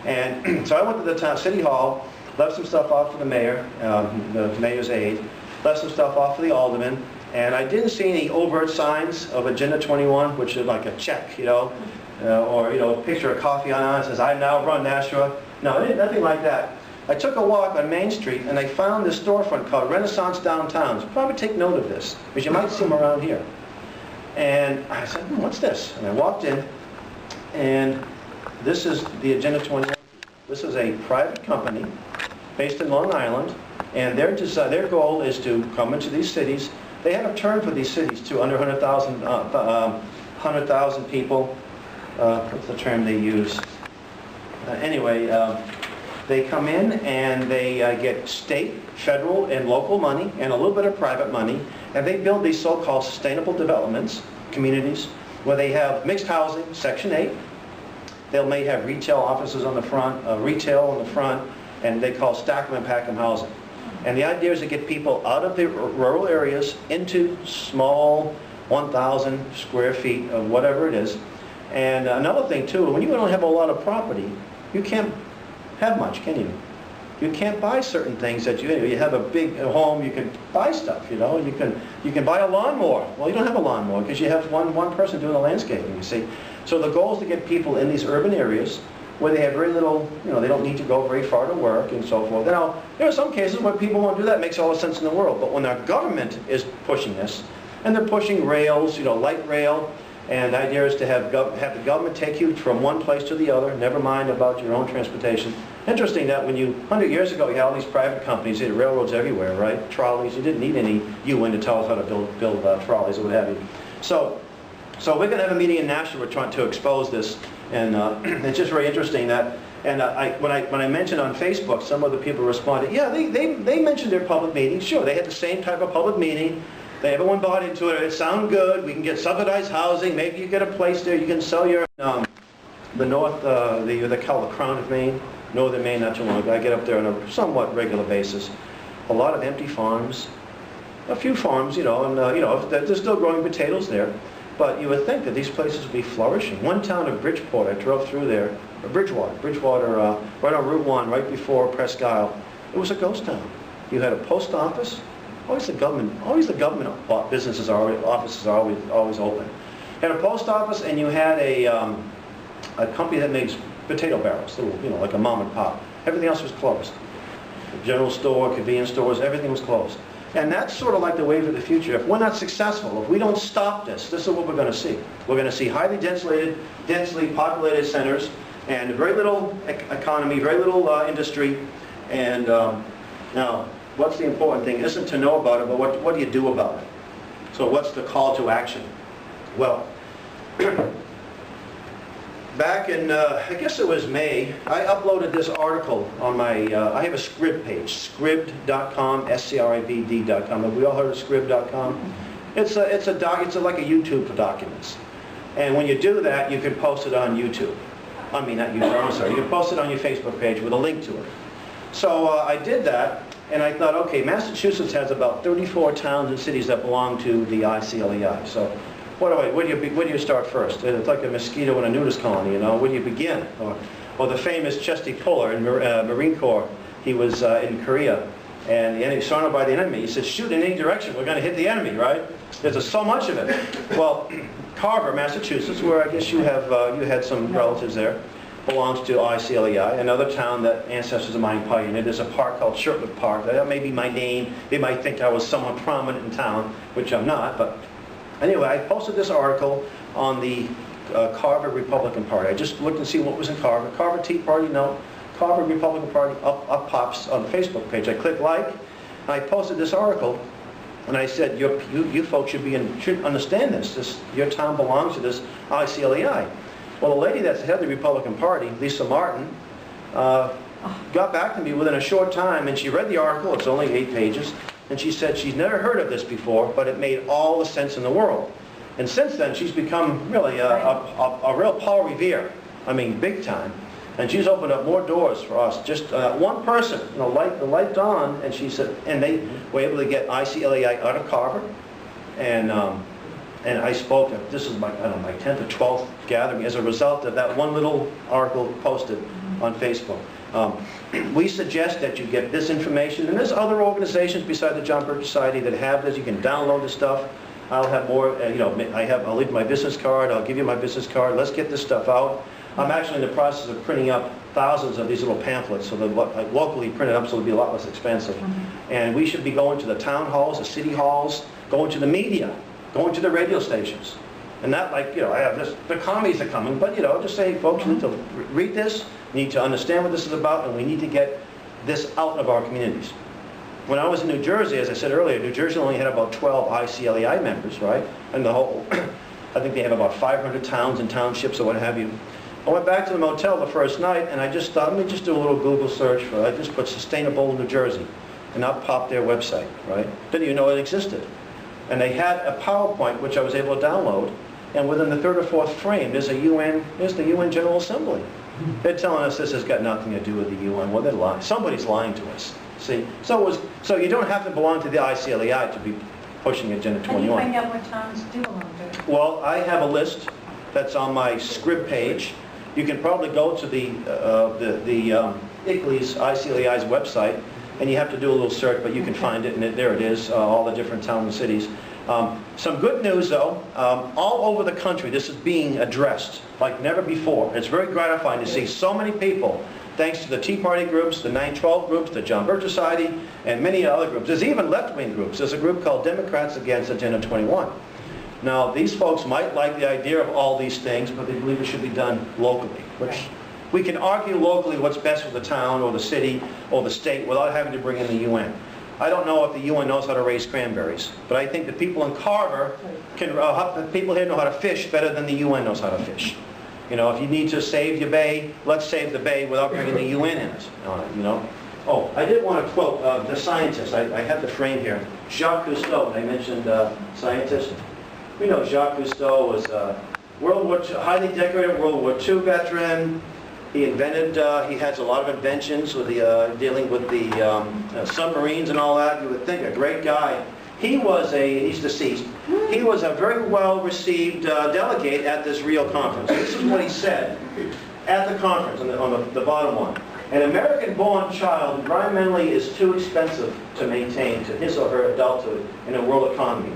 And so I went to the town city hall, left some stuff off for the mayor, the mayor's aide, left some stuff off for the alderman, and I didn't see any overt signs of Agenda 21, which is like a check, you know, or, you know, a picture of coffee on it, says, I now run Nashua. No, nothing like that. I took a walk on Main Street, and I found this storefront called Renaissance Downtowns. Probably take note of this, because you might see them around here. And I said, what's this? And I walked in, and this is the Agenda 21. This is a private company based in Long Island, and their goal is to come into these cities. They have a term for these cities, too, under 100,000 people. What's the term they use? Anyway, they come in and they get state, federal, and local money, and a little bit of private money, and they build these so-called sustainable developments, communities, where they have mixed housing, Section 8. They may have retail offices on the front, retail on the front, and they call stack 'em and pack 'em housing. And the idea is to get people out of the rural areas into small 1,000 square feet of whatever it is. And another thing too, when you don't have a lot of property, you can't have much, can you? You can't buy certain things that you have a big home, you can buy stuff, you know, you can buy a lawnmower. Well, you don't have a lawnmower because you have one person doing the landscaping, you see. So the goal is to get people in these urban areas where they have very little, you know, they don't need to go very far to work and so forth. Now, there are some cases where people won't do that. It makes all the sense in the world. But when our government is pushing this, and they're pushing rails, you know, light rail, and the idea is to have the government take you from one place to the other, never mind about your own transportation. Interesting that when 100 years ago, you had all these private companies, you had railroads everywhere, right? Trolleys, you didn't need any UN to tell us how to build trolleys or what have you. So we're going to have a meeting in Nashua. We're trying to expose this, and it's just very interesting that. And when I mentioned on Facebook, some of the people responded, yeah, they mentioned their public meeting. Sure, they had the same type of public meeting. Everyone bought into it. It sounded good. We can get subsidized housing. Maybe you get a place there. You can sell your the Crown of Maine, northern Maine, not too long ago. I get up there on a somewhat regular basis. A lot of empty farms, a few farms, you know, and you know, they're still growing potatoes there. But you would think that these places would be flourishing. One town of Bridgeport, I drove through there, Bridgewater, right on Route 1, right before Presque Isle. It was a ghost town. You had a post office, Always the government businesses offices are always open. You had a post office, and you had a company that makes potato barrels, little, you know, like a mom and pop. Everything else was closed. The general store, convenience stores, everything was closed. And that's sort of like the wave of the future. If we're not successful, if we don't stop this, this is what we're going to see. We're going to see highly densely populated centers, and very little economy, very little industry. And now, what's the important thing? Isn't to know about it, but what do you do about it? So what's the call to action? Well, back in, I guess it was May, I uploaded this article on my, I have a Scribd page, scribd.com, S-C-R-I-B-D.com. Have we all heard of scribd.com? It's like a YouTube for documents. And when you do that, you can post it on YouTube. I mean, not YouTube, I'm sorry. You can post it on your Facebook page with a link to it. So I did that, and I thought, okay, Massachusetts has about 34 towns and cities that belong to the ICLEI. So where do you start first? It's like a mosquito in a nudist colony, you know. Where do you begin? Or the famous Chesty Puller in Marine Corps. He was in Korea, and the enemy, surrounded by the enemy. He said, shoot in any direction. We're going to hit the enemy, right? There's so much of it. Well, Carver, Massachusetts, where I guess you had some relatives there, belongs to ICLEI, another town that ancestors of mine pioneered. There's a park called Shurtleff Park. That may be my name. They might think I was somewhat prominent in town, which I'm not, but anyway, I posted this article on the Carver Republican Party. I just looked and see what was in Carver. Carver Tea Party, no. Carver Republican Party, up pops on the Facebook page. I clicked like, and I posted this article, and I said, you folks should understand this. Your town belongs to this ICLEI. Well, the lady that's head of the Republican Party, Lisa Martin, got back to me within a short time, and she read the article. It's only 8 pages. And she said she's never heard of this before, but it made all the sense in the world. And since then, she's become really a real Paul Revere. I mean, big time. And she's opened up more doors for us. Just one person, you know, the light dawned, and she said, and they were able to get ICLEI out of Carver. And I spoke at, this is my 10th or 12th gathering as a result of that one little article posted on Facebook. We suggest that you get this information, and there's other organizations beside the John Birch Society that have this. You can download this stuff. I'll have more, I'll leave my business card. I'll give you my business card. Let's get this stuff out. I'm actually in the process of printing up thousands of these little pamphlets, so they're locally printed up, so it'll be a lot less expensive. And we should be going to the town halls, the city halls, going to the media, going to the radio stations. And not like, I have this, the commies are coming, but, just say, folks, you need to read this, you need to understand what this is about, and we need to get this out of our communities. When I was in New Jersey, as I said earlier, New Jersey only had about 12 ICLEI members, right? And the whole, I think they have about 500 towns and townships or what have you. I went back to the motel the first night, and I just thought, let me just do a little Google search for, I just put Sustainable New Jersey, and up popped their website, right? Didn't even know it existed. And they had a PowerPoint, which I was able to download, and within the 3rd or 4th frame, there's the UN General Assembly. They're telling us this has got nothing to do with the UN. Well, they're lying. Somebody's lying to us. See, so you don't have to belong to the ICLEI to be pushing Agenda 21. How do you find out what towns do belong to it? Well, I have a list that's on my Scribd page. You can probably go to the ICLEI's website, and you have to do a little search, but you can find it, and there it is, all the different towns and cities. Some good news, though, all over the country, this is being addressed like never before. It's very gratifying to see so many people, thanks to the Tea Party groups, the 912 groups, the John Birch Society, and many other groups. There's even left-wing groups. There's a group called Democrats Against Agenda 21. Now, these folks might like the idea of all these things, but they believe it should be done locally, which we can argue locally what's best for the town or the city or the state without having to bring in the UN. I don't know if the UN knows how to raise cranberries, but I think the people in Carver the people here know how to fish better than the UN knows how to fish. If you need to save your bay, let's save the bay without bringing the UN in it. Oh, I did want to quote the scientist. I have the frame here. Jacques Cousteau. I mentioned scientist. We know Jacques Cousteau was a highly decorated World War II veteran. He invented, he has a lot of inventions with dealing with the submarines and all that. You would think a great guy. He's deceased. He was a very well-received delegate at this Rio conference. This is what he said at the conference, on the bottom one. An American-born child environmentally is too expensive to maintain to his or her adulthood in a world economy.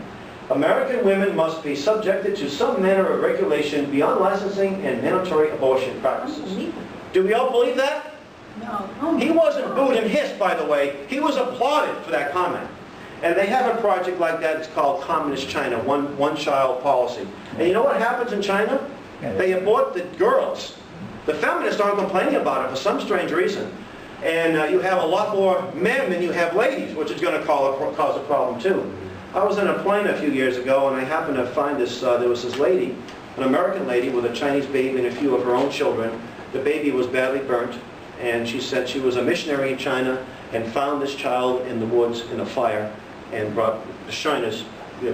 American women must be subjected to some manner of regulation beyond licensing and mandatory abortion practices. Do we all believe that? No. He wasn't booed and hissed, by the way. He was applauded for that comment. And they have a project like that. It's called Communist China, one-child policy. And you know what happens in China? They abort the girls. The feminists aren't complaining about it for some strange reason. And you have a lot more men than you have ladies, which is going to cause a problem too. I was in a plane a few years ago, and I happened to find this, there was this lady, an American lady with a Chinese baby and a few of her own children. The baby was badly burnt, and she said she was a missionary in China and found this child in the woods in a fire and brought the China's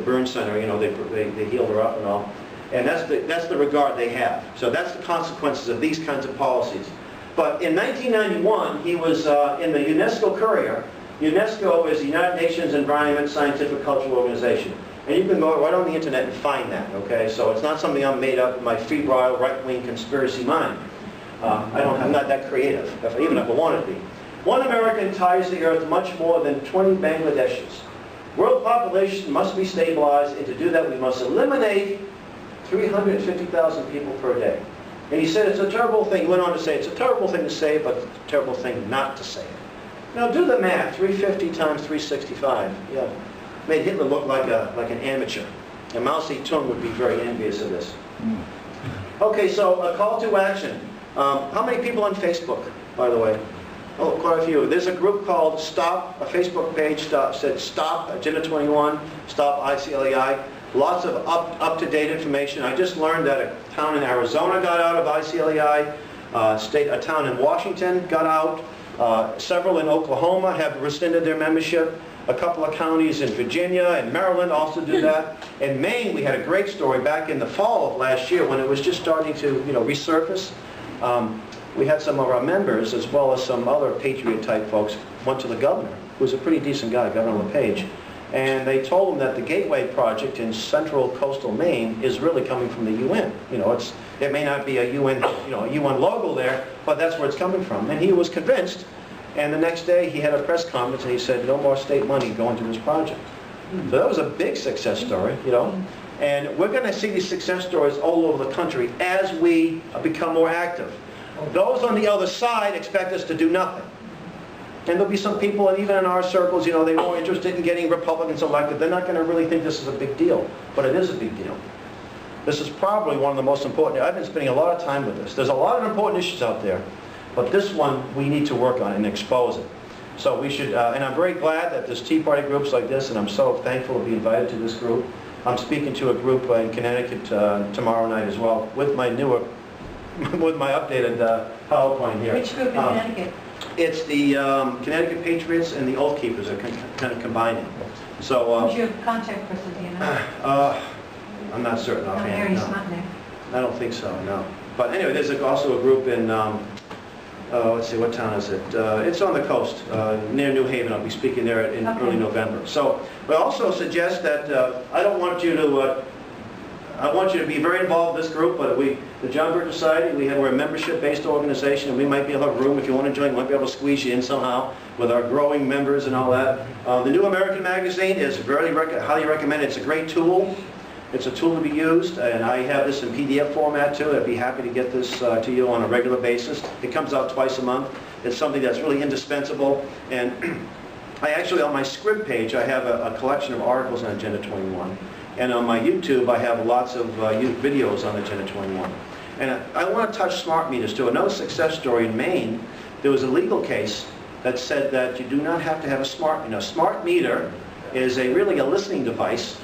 burn center, you know, they healed her up and all. And that's the regard they have. So that's the consequences of these kinds of policies. But in 1991, he was in the UNESCO Courier. UNESCO is the United Nations Environment, Scientific, Cultural Organization. And you can go right on the internet and find that, okay? So it's not something I'm made up in my febrile, right-wing conspiracy mind. I'm not that creative, even if I wanted to be. One American ties the earth much more than 20 Bangladeshis. World population must be stabilized, and to do that we must eliminate 350,000 people per day. And he said it's a terrible thing. He went on to say it's a terrible thing to say, but it's a terrible thing not to say it. Now do the math, 350 times 365. Yeah, made Hitler look like an amateur. And Mao Zedong would be very envious of this. Okay, so a call to action. How many people on Facebook, by the way? Oh, quite a few. There's a group called Stop, a Facebook page said Stop Agenda 21, Stop ICLEI. Lots of up-to-date information. I just learned that a town in Arizona got out of ICLEI, a town in Washington got out, several in Oklahoma have rescinded their membership, a couple of counties in Virginia and Maryland also did that. In Maine, we had a great story back in the fall of last year when it was just starting to, resurface. We had some of our members, as well as some other patriot-type folks, went to the governor, who was a pretty decent guy, Governor LePage. And they told him that the Gateway Project in central coastal Maine is really coming from the UN. It may not be a UN, a UN logo there, but that's where it's coming from. And he was convinced. And the next day he had a press conference and he said, no more state money going to this project. So that was a big success story, And we're going to see these success stories all over the country as we become more active. Those on the other side expect us to do nothing. And there'll be some people, and even in our circles, they're more interested in getting Republicans elected. They're not going to really think this is a big deal, but it is a big deal. This is probably one of the most important. I've been spending a lot of time with this. There's a lot of important issues out there, but this one we need to work on and expose it. So we should, and I'm very glad that there's Tea Party groups like this, and I'm so thankful to be invited to this group. I'm speaking to a group in Connecticut tomorrow night as well, with my updated PowerPoint here. Which group in Connecticut? It's the Connecticut Patriots and the Oath Keepers are kind of combining. So. Who's your contact person, do you know? I'm not certain offhand. No. I don't think so, no. But anyway, there's also a group in, let's see, what town is it? It's on the coast, near New Haven. I'll be speaking there in early November. So, but I also suggest that I want you to be very involved in this group, but the John Birch Society, we're a membership-based organization, and we might be able to have room if you want to join. We might be able to squeeze you in somehow with our growing members and all that. The New American Magazine is very highly recommended. It's a great tool. It's a tool to be used, and I have this in PDF format too. I'd be happy to get this to you on a regular basis. It comes out twice a month. It's something that's really indispensable. And I actually, on my Scrib page, I have a collection of articles on Agenda 21. And on my YouTube, I have lots of videos on Agenda 21. And I want to touch smart meters too. Another success story in Maine, there was a legal case that said that you do not have to have a smart meter. A smart meter is really a listening device,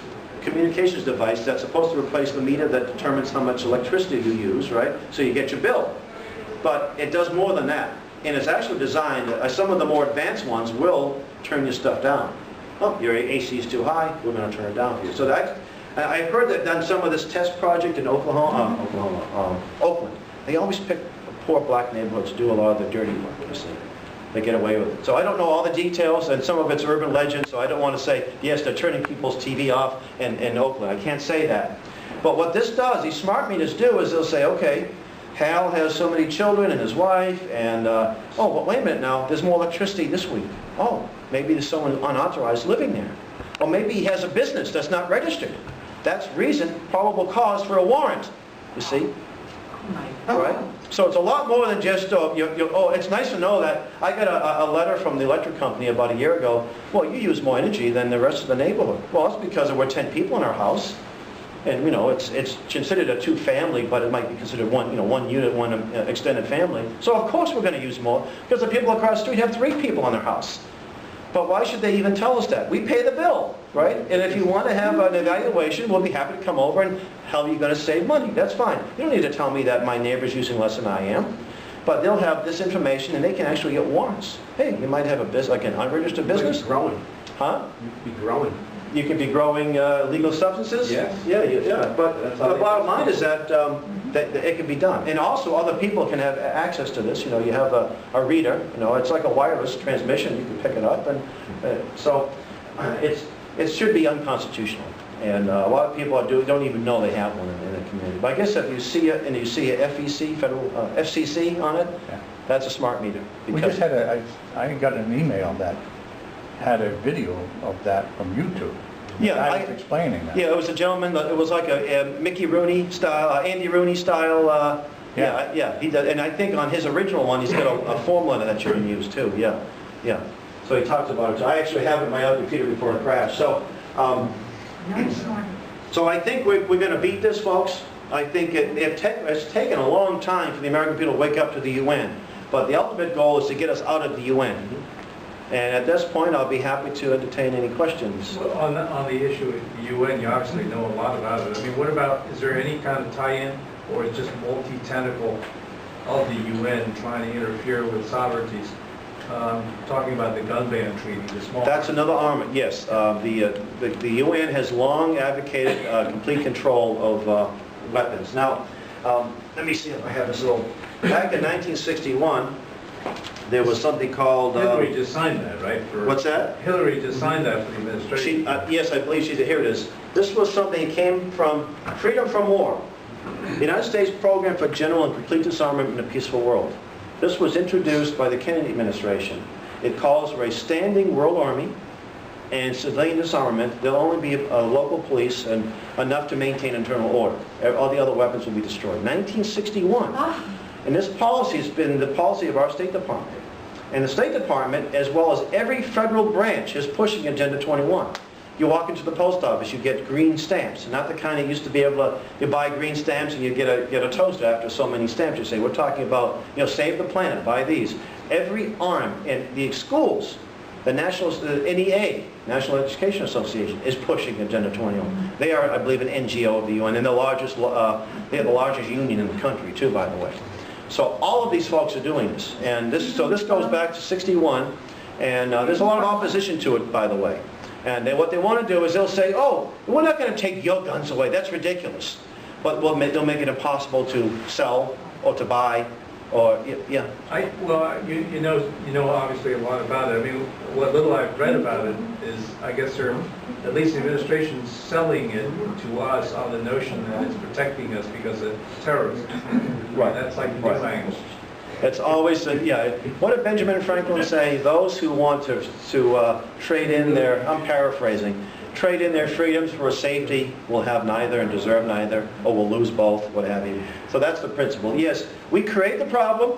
communications device that's supposed to replace the meter that determines how much electricity you use, right? So you get your bill. But it does more than that. And it's actually designed, some of the more advanced ones will turn your stuff down. Oh, your AC is too high, we're going to turn it down for you. So I've heard that done some of this test project in Oakland. They always pick poor black neighborhoods to do a lot of the dirty work, you see. They get away with it. So I don't know all the details, and some of it's urban legend, so I don't want to say, yes, they're turning people's TV off in Oakland. I can't say that. But what this does, these smart meters do, is they'll say, okay, Hal has so many children and his wife, and, oh, but wait a minute now, there's more electricity this week. Oh, maybe there's someone unauthorized living there. Or maybe he has a business that's not registered. That's reason, probable cause for a warrant, you see? Right? So it's a lot more than just, oh, it's nice to know that. I got a letter from the electric company about a year ago. Well, you use more energy than the rest of the neighborhood. Well, it's because we're 10 people in our house. And, you know, it's considered a two-family, but it might be considered one unit, one extended family. So, of course, we're going to use more, because the people across the street have 3 people in their house. But why should they even tell us that? We pay the bill, right? And if you want to have an evaluation, we'll be happy to come over and how are you going to save money? That's fine. You don't need to tell me that my neighbor's using less than I am. But they'll have this information, and they can actually get warrants. Hey, you might have a business, like an unregistered business. Growing. Huh? You could be growing. You could be growing illegal substances? Yes. Yeah. But the bottom line is that, that it can be done. And also, other people can have access to this. You know, you have a reader. You know, it's like a wireless transmission. You can pick it up. And so it should be unconstitutional. And a lot of people don't even know they have one in the community. But I guess if you see it and you see a FEC, federal FCC on it, yeah. That's a smart meter. We just had I got an email that had a video of that from YouTube. Yeah, I was explaining that. Yeah, it was a gentleman. It was like a Mickey Rooney style, Andy Rooney style. Yeah. He does, and I think on his original one, he's got a formula that you can use too. Yeah. So he talks about it. So I actually have it on my other computer before it crashed. So, so I think we're going to beat this, folks. I think it's taken a long time for the American people to wake up to the UN, but the ultimate goal is to get us out of the UN. And at this point, I'll be happy to entertain any questions. Well, on the issue of the UN, you obviously know a lot about it. I mean, what about, is there any kind of tie-in, or is it just multi-tentacle of the UN trying to interfere with sovereignties? Talking about the gun ban treaty, the small... That's another arm, yes. The UN has long advocated complete control of weapons. Now, let me see if I have this little... Back in 1961, there was something called... Hillary just signed that, right? What's that? Hillary just signed that for the administration. Yes, I believe she's... Here it is. This was something that came from Freedom from War. The United States Program for General and Complete Disarmament in a Peaceful World. This was introduced by the Kennedy administration. It calls for a standing world army and civilian disarmament. There'll only be a local police and enough to maintain internal order. All the other weapons will be destroyed. 1961. And this policy has been the policy of our State Department. And the State Department, as well as every federal branch, is pushing Agenda 21. You walk into the post office, you get green stamps, not the kind that used to be able to, you buy green stamps and you get a toaster after so many stamps. You say, we're talking about, save the planet, buy these. Every arm in the schools, the NEA, National Education Association, is pushing Agenda 21. They are, I believe, an NGO of the UN, and they have the largest union in the country, too, by the way. So all of these folks are doing this. And this goes back to 61, and there's a lot of opposition to it, by the way. And what they want to do is they'll say, oh, we're not going to take your guns away. That's ridiculous. But they'll make it impossible to sell or to buy or, yeah. Well, you know obviously a lot about it. I mean, what little I've read about it is, I guess they're, at least the administration's selling it to us on the notion that it's protecting us because of terrorism. Right. That's like the new language. It's always, what did Benjamin Franklin say? Those who want to trade in their, I'm paraphrasing, trade in their freedoms for safety will have neither and deserve neither, or will lose both, what have you. So that's the principle. Yes, we create the problem.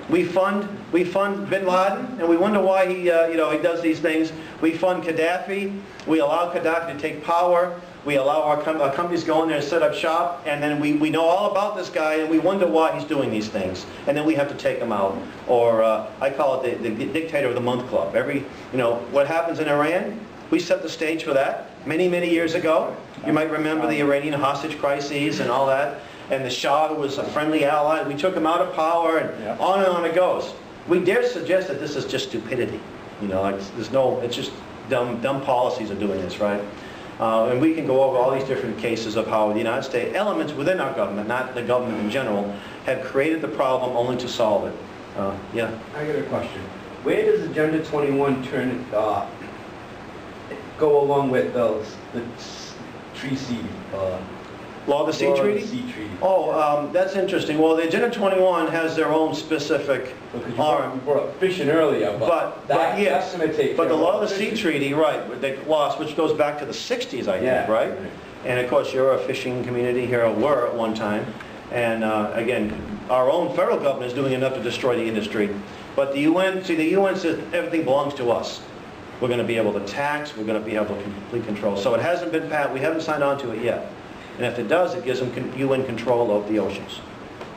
We fund Bin Laden, and we wonder why he does these things. We fund Gaddafi. We allow Gaddafi to take power. We allow our companies to go in there and set up shop, and then we know all about this guy, and we wonder why he's doing these things, and then we have to take him out. Or I call it the Dictator of the Month Club. What happens in Iran, we set the stage for that many, many years ago. You might remember the Iranian hostage crises and all that, and the Shah, who was a friendly ally. We took him out of power, and on it goes. We dare suggest that this is just stupidity. It's just dumb policies are doing this, right? And we can go over all these different cases of how the United States, elements within our government, not the government in general, have created the problem only to solve it. Yeah? I got a question. Where does Agenda 21 go along with the tree seed Law of the Sea Law of the Treaty? Sea Treaty. Oh, that's interesting. Well, the Agenda 21 has their own specific Because you arm. brought up fishing earlier, But that's going to take but the care of Law of the Sea fishing. Treaty, right, they lost, which goes back to the 60s, I think, Yeah. right? And of course, you're a fishing community here, or were at one time. And again, our own federal government is doing enough to destroy the industry. But the UN, see, the UN says everything belongs to us. We're going to be able to tax, we're going to be able to complete control. So it hasn't been passed, we haven't signed on to it yet. And if it does, it gives them UN control of the oceans,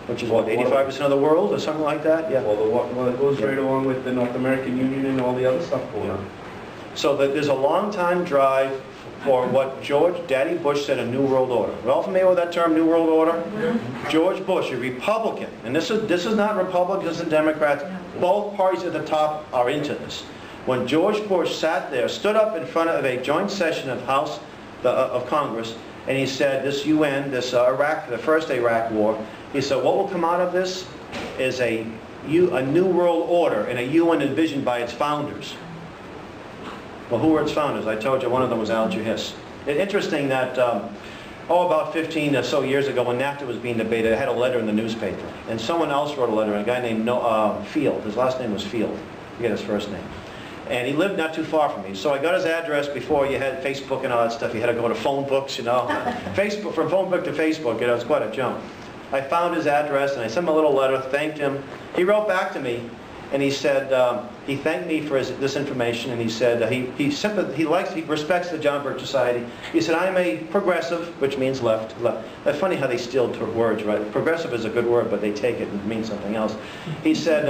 which is what, 85% of the world or something like that? Yeah. Well, it goes right along with the North American Union and all the other stuff going on. So there's a long time drive for what Daddy Bush said, a New World Order. We're all familiar with that term, New World Order? George Bush, a Republican, and this is not Republicans and Democrats, both parties at the top are into this. When George Bush sat there, stood up in front of a joint session of of Congress, and he said, this UN, this Iraq, the first Iraq war, he said, what will come out of this is a New World Order and a UN envisioned by its founders. Well, who were its founders? I told you one of them was Hal Shurtleff. It's interesting that, about 15 or so years ago when NAFTA was being debated, I had a letter in the newspaper. And someone else wrote a letter, a guy named Field. His last name was Field. I forget his first name. And he lived not too far from me. So I got his address before you had Facebook and all that stuff. You had to go to phone books, you know. Facebook, from phone book to Facebook, you know, it's quite a jump. I found his address and I sent him a little letter, thanked him. He wrote back to me and he said, he thanked me for this information, and he said he respects the John Birch Society. He said, I'm a progressive, which means left. It's funny how they steal words, right? Progressive is a good word, but they take it and it means something else. He said,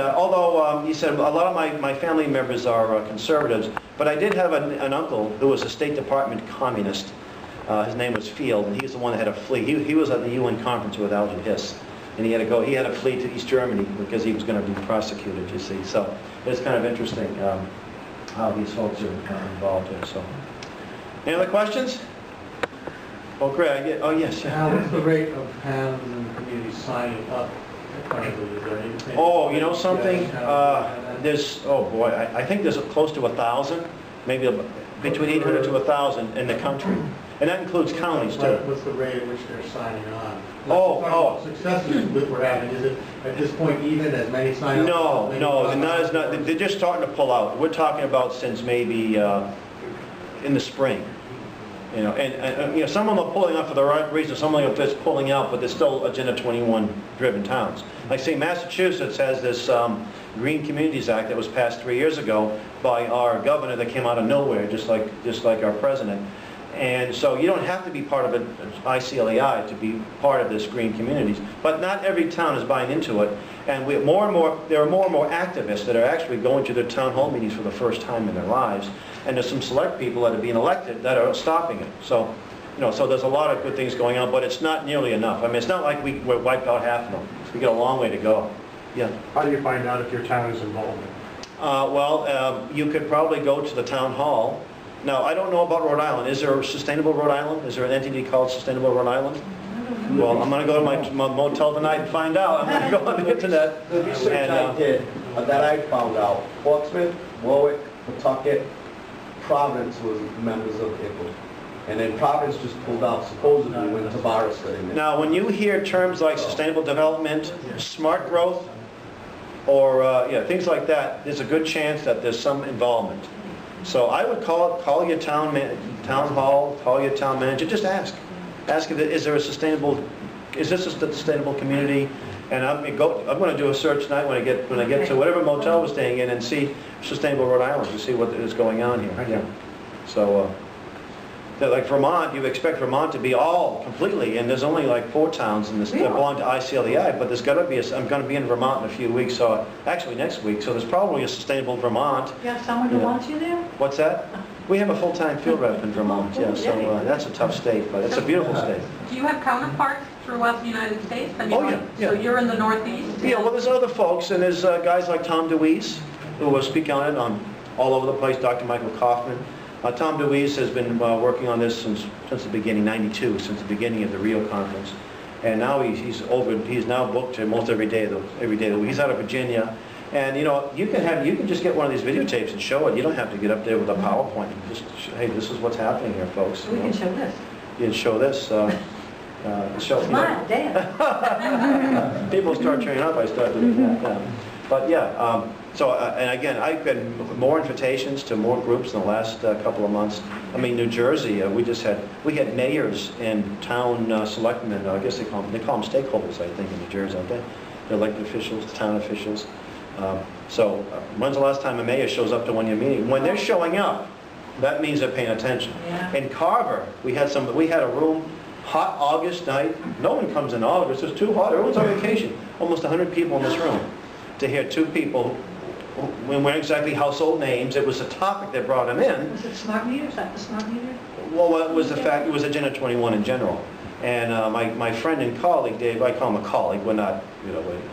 he said, a lot of my family members are conservatives, but I did have an uncle who was a State Department communist. His name was Field, and he's the one that had a flee. He was at the UN conference with Al Hiss. And he had to flee to East Germany because he was going to be prosecuted, you see. So it's kind of interesting how these folks are involved here. So, any other questions? Oh, Greg. Oh, yes. Now, what's the rate of towns and communities signing up? Oh, you know something? There's, oh boy, I think there's close to 1,000, maybe between 800 to 1,000 in the country. And that includes counties, too. What's the rate at which they're signing on? Successes that we're having, is it at this point even as many sign up? No, they're just starting to pull out. We're talking about since maybe in the spring. You know, and you know, some of them are pulling out for the right reason, some of them are just pulling out, but they're still Agenda 21 driven towns. Like say Massachusetts has this Green Communities Act that was passed 3 years ago by our governor that came out of nowhere, just like our president. And so you don't have to be part of an ICLEI to be part of this Green Communities. But not every town is buying into it. And there are more and more activists that are actually going to their town hall meetings for the first time in their lives. And there's some select people that are being elected that are stopping it. So, you know, so there's a lot of good things going on, but it's not nearly enough. I mean, it's not like we're wiped out half of them. We got a long way to go. Yeah. How do you find out if your town is involved? You could probably go to the town hall. Now, I don't know about Rhode Island. Is there a Sustainable Rhode Island? Is there an entity called Sustainable Rhode Island? Well, I'm going to go to my motel tonight and find out. I'm going to go on the internet. The research I did, that I found out, Portsmouth, Warwick, Pawtucket, Providence was members of ICLEI. And then Providence just pulled out, supposedly, when Tavares got in there. Now, when you hear terms like sustainable development, smart growth, or things like that, there's a good chance that there's some involvement. So I would call your town hall, call your town manager, just ask. Ask if is this a sustainable community? And I'm going to do a search tonight when I get to whatever motel we're staying in and see Sustainable Rhode Island to see what is going on here. Yeah. So like Vermont, you expect Vermont to be all completely, and there's only like 4 towns in this that belong to ICLEI, but there's got to be I'm going to be in Vermont in a few weeks, so actually next week, so there's probably a Sustainable Vermont. You have someone who wants you there? What's that? We have a full-time field rep in Vermont, yeah, so that's a tough state, but it's a beautiful state. Do you have counterparts throughout the United States? I mean, Oh, yeah. So you're in the Northeast? Yeah, well, there's other folks, and there's guys like Tom DeWeese, who will speak on it all over the place, Dr. Michael Kaufman. Tom DeWeese has been working on this since the beginning, '92, since the beginning of the Rio conference. And now he's now booked almost every day of the week. He's out of Virginia. And you know, you can just get one of these videotapes and show it. You don't have to get up there with a PowerPoint. Just hey, this is what's happening here, folks. We can show this. You can show this. show. Smile, Dan. People start turning up, I start doing that. Yeah. But yeah, and again, I've got more invitations to more groups in the last couple of months. I mean, New Jersey, we had mayors and town selectmen, I guess they call them stakeholders, I think, in New Jersey, don't they? They're elected officials, town officials. When's the last time a mayor shows up to one of your meetings? When they're showing up, that means they're paying attention. Yeah. In Carver, we had a room, hot August night. No one comes in August, it's too hot, everyone's on vacation. Almost 100 people in this room to hear two people. We weren't exactly household names. It was a topic that brought them in. Was it smart meter? Is that the smart meter? Well, it was the fact, it was Agenda 21 in general. And my friend and colleague, Dave, I call him a colleague, we're not,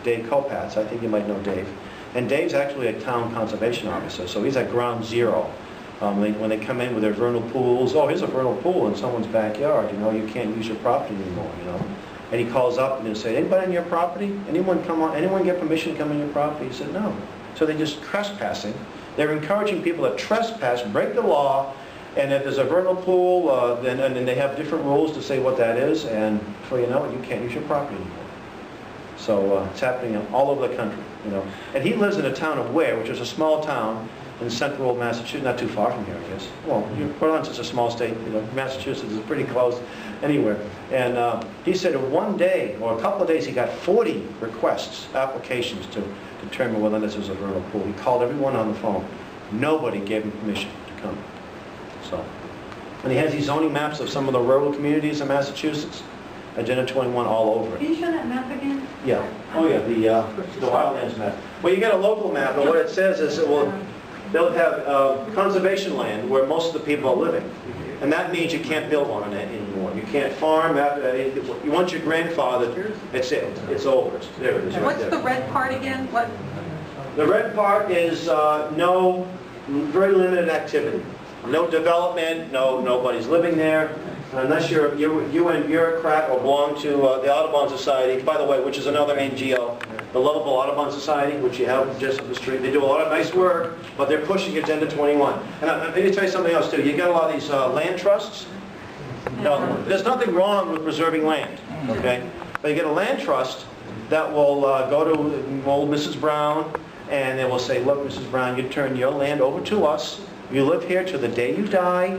Dave Kopatz, I think you might know Dave. And Dave's actually a town conservation officer, so he's at ground zero. When they come in with their vernal pools, oh, here's a vernal pool in someone's backyard, you can't use your property anymore, And he calls up and he'll say, anybody on your property? Anyone get permission to come on your property? He said, no. So they're just trespassing. They're encouraging people to trespass, break the law, and if there's a vernal pool, then they have different rules to say what that is, and before you know it, you can't use your property anymore. So it's happening all over the country, And he lives in a town of Ware, which is a small town in central Massachusetts, not too far from here, I guess. Well, Rhode Island's just a small state, Massachusetts is pretty close anywhere. And he said in one day, or a couple of days, he got 40 requests, applications to determine whether this was a vernal pool. He called everyone on the phone. Nobody gave him permission to come. So, and he has these zoning maps of some of the rural communities in Massachusetts. Agenda 21 all over it. Can you show that map again? Yeah. Oh yeah, the wildlands map. Well, you get a local map, and what it says is they'll have conservation land where most of the people are living. And that means you can't build on it anymore. You can't farm after you want your grandfather, it's it. It's over. There it is right What's there. the red part again? What? The red part is very limited activity. No development, nobody's living there. Unless you're a UN bureaucrat or belong to the Audubon Society, by the way, which is another NGO, the Lovable Audubon Society, which you have just up the street. They do a lot of nice work, but they're pushing Agenda 21. And let me tell you something else too. You get a lot of these land trusts. No, there's nothing wrong with preserving land, okay? But you get a land trust that will go to old Mrs. Brown, and they will say, look, Mrs. Brown, you turn your land over to us. You live here till the day you die,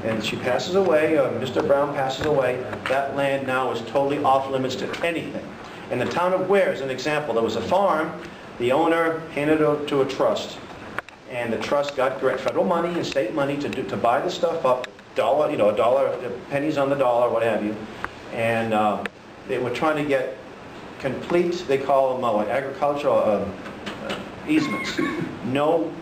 and she passes away, or Mr. Brown passes away. That land now is totally off limits to anything. In the town of Ware, as an example, there was a farm. The owner handed it to a trust, and the trust got federal money and state money to buy the stuff up, a dollar, pennies on the dollar, what have you. And they were trying to get complete, they call them agricultural easements. No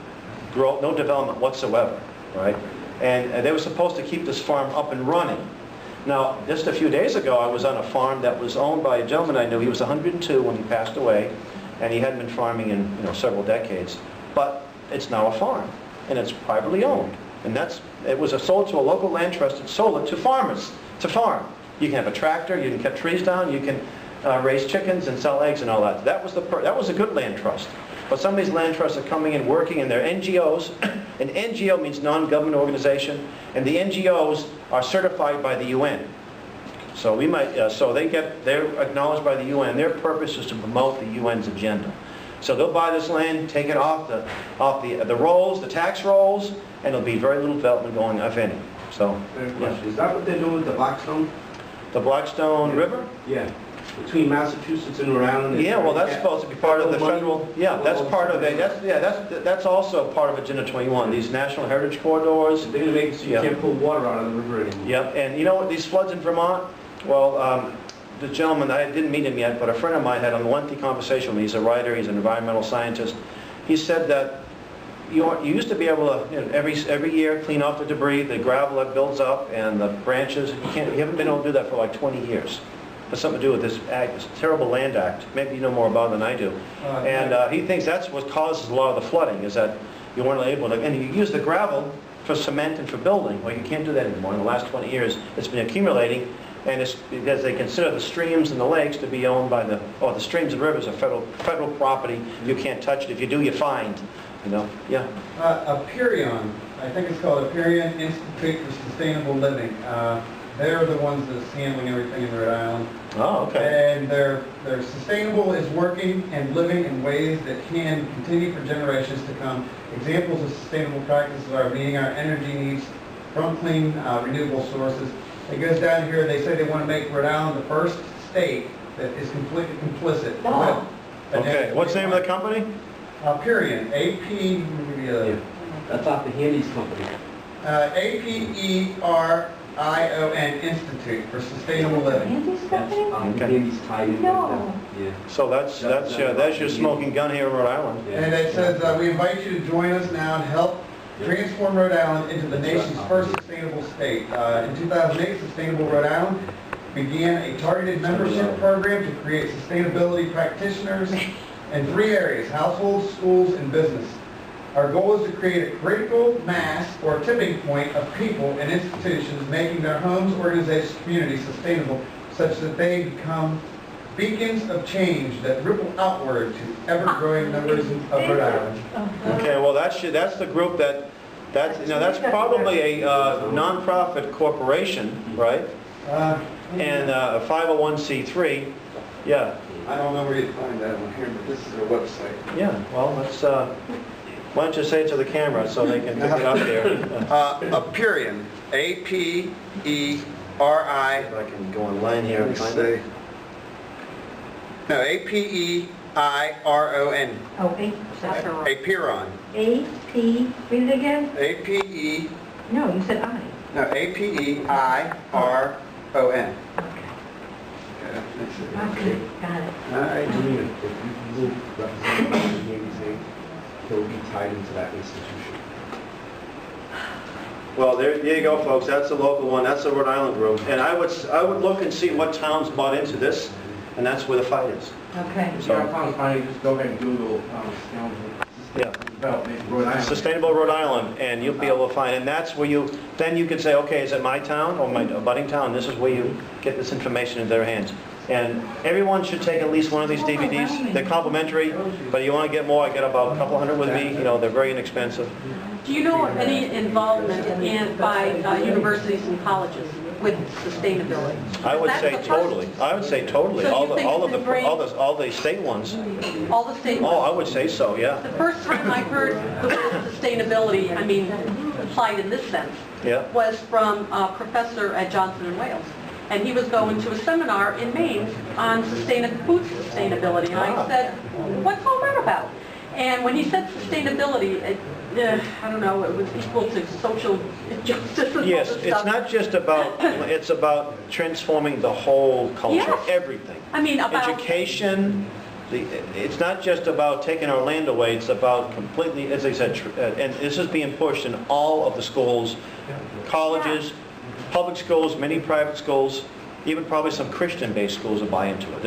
development whatsoever, right? And they were supposed to keep this farm up and running. Now, just a few days ago, I was on a farm that was owned by a gentleman I knew. He was 102 when he passed away, and he hadn't been farming in several decades. But it's now a farm, and it's privately owned. And it was sold to a local land trust that sold it to farmers to farm. You can have a tractor, you can cut trees down, you can raise chickens and sell eggs and all that. That was a good land trust. But some of these land trusts are coming in working, and they're NGOs. An NGO means non-government organization, and the NGOs are certified by the UN. So they're acknowledged by the UN. Their purpose is to promote the UN's agenda. So they'll buy this land, take it off the rolls, the tax rolls, and there'll be very little development going, if any. So, yeah. Is that what they're doing with the Blackstone? The Blackstone River? Yeah. Between Massachusetts and Rhode Island. Yeah, well, that's supposed to be part of the federal. Yeah, that's part of it. That's also part of Agenda 21. These national heritage corridors. They're going to make it so you can't pull water out of the river anymore. Yeah, and you know what? These floods in Vermont. Well, the gentleman, I didn't meet him yet, but a friend of mine had a lengthy conversation with me. He's a writer. He's an environmental scientist. He said that you used to be able to every year clean off the debris, the gravel that builds up, and the branches. You haven't been able to do that for like 20 years. Has something to do with this terrible land act. Maybe you know more about it than I do. And he thinks that's what causes a lot of the flooding, is that you weren't able to, and you use the gravel for cement and for building. Well, you can't do that anymore. In the last 20 years, it's been accumulating, and it's because they consider the streams and the lakes to be owned by the streams and rivers are federal property. You can't touch it. If you do, you're fined. Yeah. Aperion, I think it's called Aperion Institute for Sustainable Living. They're the ones that's handling everything in Rhode Island. Oh, okay. And their sustainable is working and living in ways that can continue for generations to come. Examples of sustainable practices are meeting our energy needs from clean, renewable sources. It goes down here, they say they want to make Rhode Island the first state that is completely complicit with... Okay, what's the name of the company? Period. AP, That's off the Handy's company. APERION Institute for Sustainable Living. Andy's company? Okay. Handy's tied in No. with them. Yeah. So that's your smoking gun here in Rhode Island. And it says, we invite you to join us now and help transform Rhode Island into the nation's first sustainable state. In 2008, Sustainable Rhode Island began a targeted membership program to create sustainability practitioners in 3 areas: households, schools, and business. Our goal is to create a critical mass or tipping point of people and institutions making their homes, organizations, communities sustainable such that they become beacons of change that ripple outward to ever-growing numbers of Rhode Island. Okay, well that's the group that's probably a nonprofit corporation, right? And a 501c3. Yeah. I don't know where you'd find that one here, but this is their website. Yeah. Well, let's. Why don't you say it to the camera so they can pick it up there? Aperion. A-P-E-R-I. If I can go online here and find it. No, A-P-E-I-R-O-N. Oh, that's a Apeiron. A-P, read it again? A-P-E, No, you said I. no, A-P-E-I-R-O-N. Okay, got it. If you represent the Handy's name, he'll be tied into that institution. Well, there you go, folks. That's the local one. That's the Rhode Island group. And I would look and see what towns bought into this, and that's where the fight is. Okay. So I found funny, just go ahead and Google, Yeah. development Rhode Island. Sustainable Rhode Island, and you'll be able to find, and that's where then you can say, okay, is it my town or my abutting town? This is where you get this information in their hands. And everyone should take at least one of these DVDs. They're complimentary, but you want to get more, I get about a couple hundred with me. You know, they're very inexpensive. Do you know of any involvement by universities and colleges with sustainability? I would That's say the first- totally. I would say totally. So you All think it's been great? all the state ones. All the state Oh, I ones? would say so, yeah. The first time I heard the word sustainability, I mean, applied in this sense, Yeah. was from a professor at Johnson & Wales. And he was going to a seminar in Maine on food sustainability. And I said, what's all that about? And when he said sustainability, I don't know, it was equal to social justice and all Yes, this it's stuff. not just about, it's about transforming the whole culture, Yes. everything. I mean, about... Education, it's not just about taking our land away, it's about completely, as I said, and this is being pushed in all of the schools, colleges, public schools, many private schools, even probably some Christian-based schools that buy into it.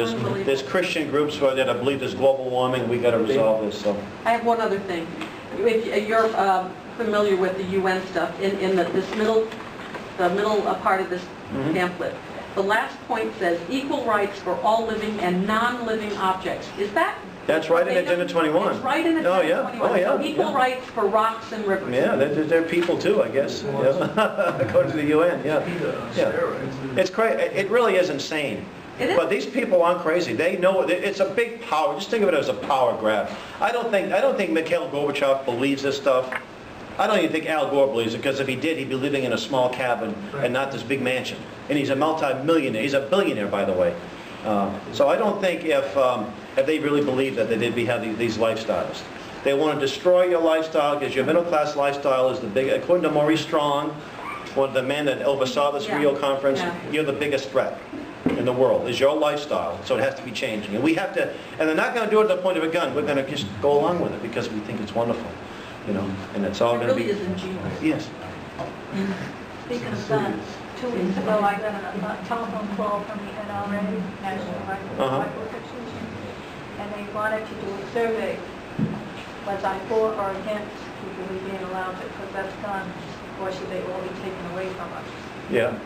There's Christian groups that I believe there's global warming, we got to resolve this, so. I have one other thing. If you're familiar with the UN stuff, in the middle part of this pamphlet, the last point says equal rights for all living and non-living objects. Is that? That's right in Agenda 21. It's right in Agenda 21. Oh, yeah. So equal rights for rocks and rivers. Yeah, they're people too, I guess, yeah. According to the UN, yeah. It's crazy. It really is insane. It is. But these people aren't crazy. They know it's a big power. Just think of it as a power grab. I don't think Mikhail Gorbachev believes this stuff. I don't even think Al Gore believes it, because if he did, he'd be living in a small cabin and not this big mansion. And he's a multi-millionaire. He's a billionaire, by the way. So I don't think if they really believe that they'd be having these lifestyles. They want to destroy your lifestyle, because your middle-class lifestyle is the big, according to Maurice Strong, one of the men that oversaw this Rio conference, you're the biggest threat in the world, is your lifestyle, so it has to be changing. And we have to, and they're not going to do it at the point of a gun. We're going to just go along with it because we think it's wonderful, you know, and it's all It going to really be... is ingenious. Yes. Speaking of that, 2 weeks ago, I got a telephone call from the NRA, National Rifle Association, and they wanted to do a survey. Was I for or against legally being allowed to possess guns, or should they all be taken away from us? Yeah.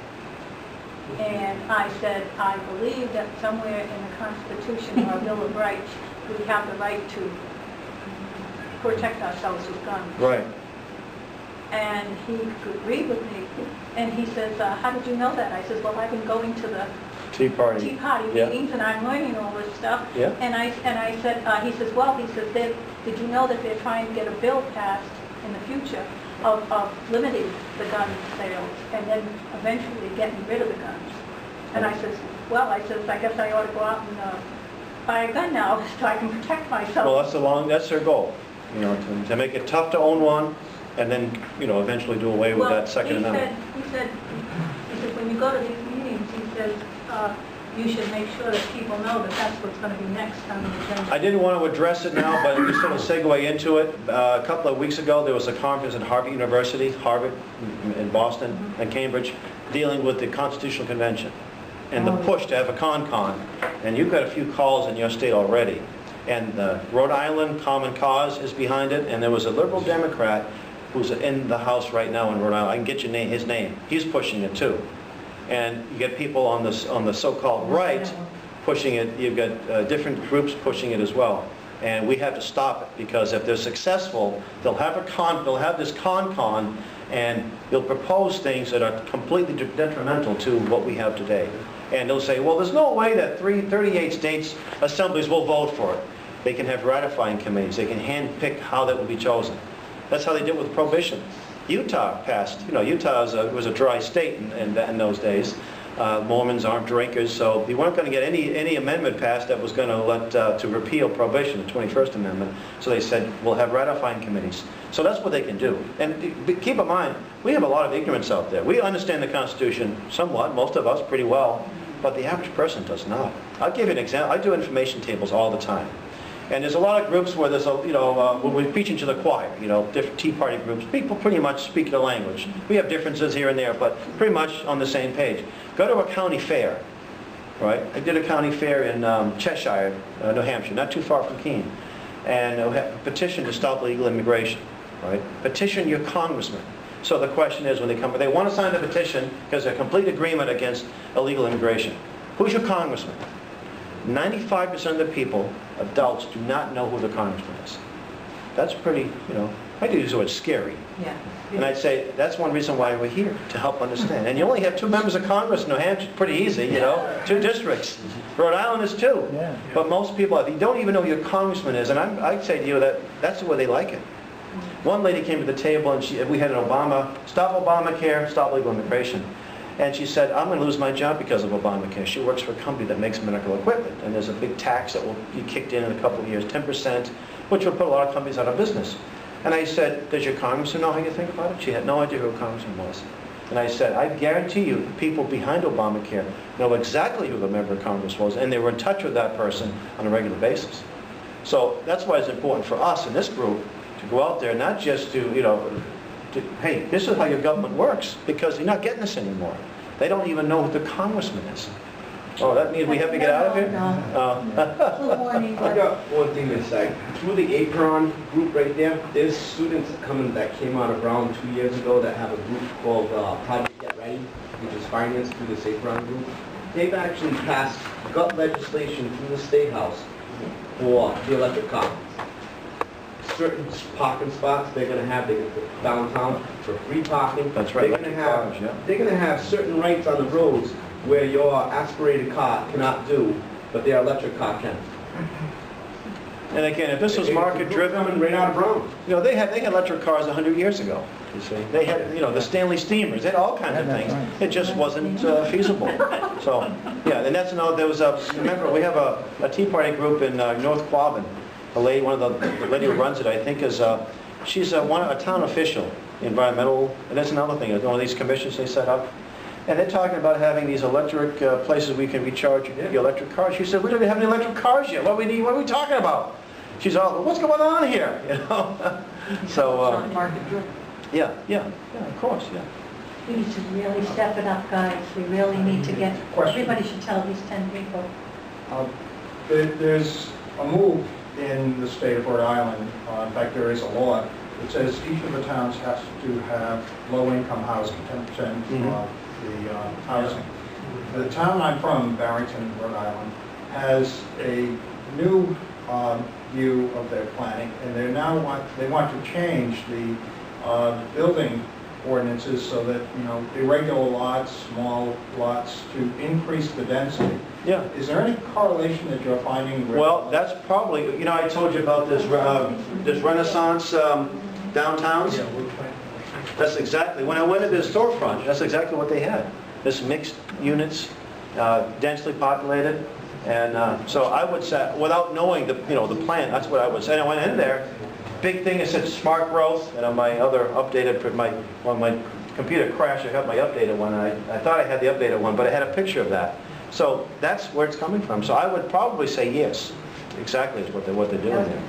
And I said, I believe that somewhere in the Constitution or Bill of Rights, we have the right to protect ourselves with guns. Right. And he agreed with me. And he says, how did you know that? I says, well, I've been going to the Tea Party. Tea Party Yeah. meetings, and I'm learning all this stuff. Yeah. And I said, he says, well, he says, did you know that they're trying to get a bill passed in the future of limiting the gun sales and then eventually getting rid of the guns? And I says, well, I guess I ought to go out and buy a gun now so I can protect myself. Well, that's their goal, you know, to make it tough to own one, and then, you know, eventually do away with that Second Amendment. He said, when you go to these meetings, he says, you should make sure that people know that that's what's going to be next on the agenda. I didn't want to address it now, but to sort of segue into it, a couple of weeks ago, there was a conference at Harvard University, Harvard in Boston and Cambridge, dealing with the Constitutional Convention and the push to have a con-con. And you've got a few calls in your state already. And Rhode Island Common Cause is behind it, and there was a liberal Democrat who's in the House right now in Rhode Island. I can get you his name. He's pushing it too. And you get people on the so-called right pushing it. You've got different groups pushing it as well. And we have to stop it, because if they're successful, they'll have this con-con, and they'll propose things that are completely detrimental to what we have today. And they'll say, well, there's no way that 38 states assemblies will vote for it. They can have ratifying committees. They can hand-pick how that will be chosen. That's how they did with prohibition. Utah passed, you know, Utah was a dry state in those days. Mormons aren't drinkers, so you weren't going to get any amendment passed that was going to to repeal prohibition, the 21st Amendment. So they said, we'll have ratifying committees. So that's what they can do. And keep in mind, we have a lot of ignorance out there. We understand the Constitution somewhat, most of us pretty well, but the average person does not. I'll give you an example. I do information tables all the time. And there's a lot of groups where there's when we're preaching to the choir, you know, different Tea Party groups. People pretty much speak the language. We have differences here and there, but pretty much on the same page. Go to a county fair, right? I did a county fair in Cheshire, New Hampshire, not too far from Keene. And a petition to stop illegal immigration, right? Petition your congressman. So the question is, when they come, they want to sign the petition because they're complete agreement against illegal immigration. Who's your congressman? 95% of the people, adults, do not know who the congressman is. That's pretty, you know, I do use the word scary. Yeah. And I'd say that's one reason why we're here, to help understand. And you only have 2 members of Congress in New Hampshire, pretty easy, you know, 2 districts. Rhode Island is 2. Yeah. But most people, if you don't even know who your congressman is, and I'd say to you that that's the way they like it. One lady came to the table and we had an stop Obamacare, stop illegal immigration. And she said, I'm going to lose my job because of Obamacare. She works for a company that makes medical equipment, and there's a big tax that will be kicked in a couple of years, 10%, which will put a lot of companies out of business. And I said, does your congressman know how you think about it? She had no idea who a congressman was. And I said, I guarantee you, people behind Obamacare know exactly who the member of Congress was, and they were in touch with that person on a regular basis. So that's why it's important for us in this group to go out there, not just to, you know, hey, this is how your government works, because you're not getting this anymore. They don't even know who the congressman is. Oh, that means we have to get out of here? I got one thing to say. Through the Apron group right there, there's students that came out of Brown 2 years ago that have a group called Project Get Ready, which is financed through this Apron group. They've actually passed gut legislation through the State House for the electric car. Certain parking spots they're going to have downtown for free parking. That's right. They're going to have certain rights on the roads where your aspirated car cannot do, but their electric car can. And again, if this was market driven, coming right out of Brown. you know, they had electric cars 100 years ago. You see, they had, you know, the Stanley steamers. They had all kinds of things. It just wasn't feasible. So, yeah, and that's another. There was remember, we have a Tea Party group in North Quabbin. The lady who runs it, I think, is she's a town official, environmental, and that's another thing. One of these commissions they set up, and they're talking about having these electric places we can recharge the electric cars. She said, we don't even have any electric cars yet. What are we talking about? She's all, what's going on here? You know. So. Yeah, of course, yeah. We need to really step it up, guys. We really need to get, everybody should tell these 10 people. There's a move in the state of Rhode Island, in fact there is a law that says each of the towns has to have low-income housing, 10% of the housing. The town I'm from, Barrington, Rhode Island, has a new view of their planning, and they want to change the building ordinances so that, irregular lots, small lots, to increase the density. Yeah. Is there any correlation that you're finding? Well, that's probably, I told you about this, this Renaissance downtowns. That's exactly, when I went to this storefront, that's exactly what they had. This mixed units, densely populated. And so I would say, without knowing the plan, that's what I would say. And I went in there, big thing, it said smart growth, and on my other updated, when my computer crashed, I got my updated one. I thought I had the updated one, but I had a picture of that. So that's where it's coming from. So I would probably say yes, exactly is what they're doing there.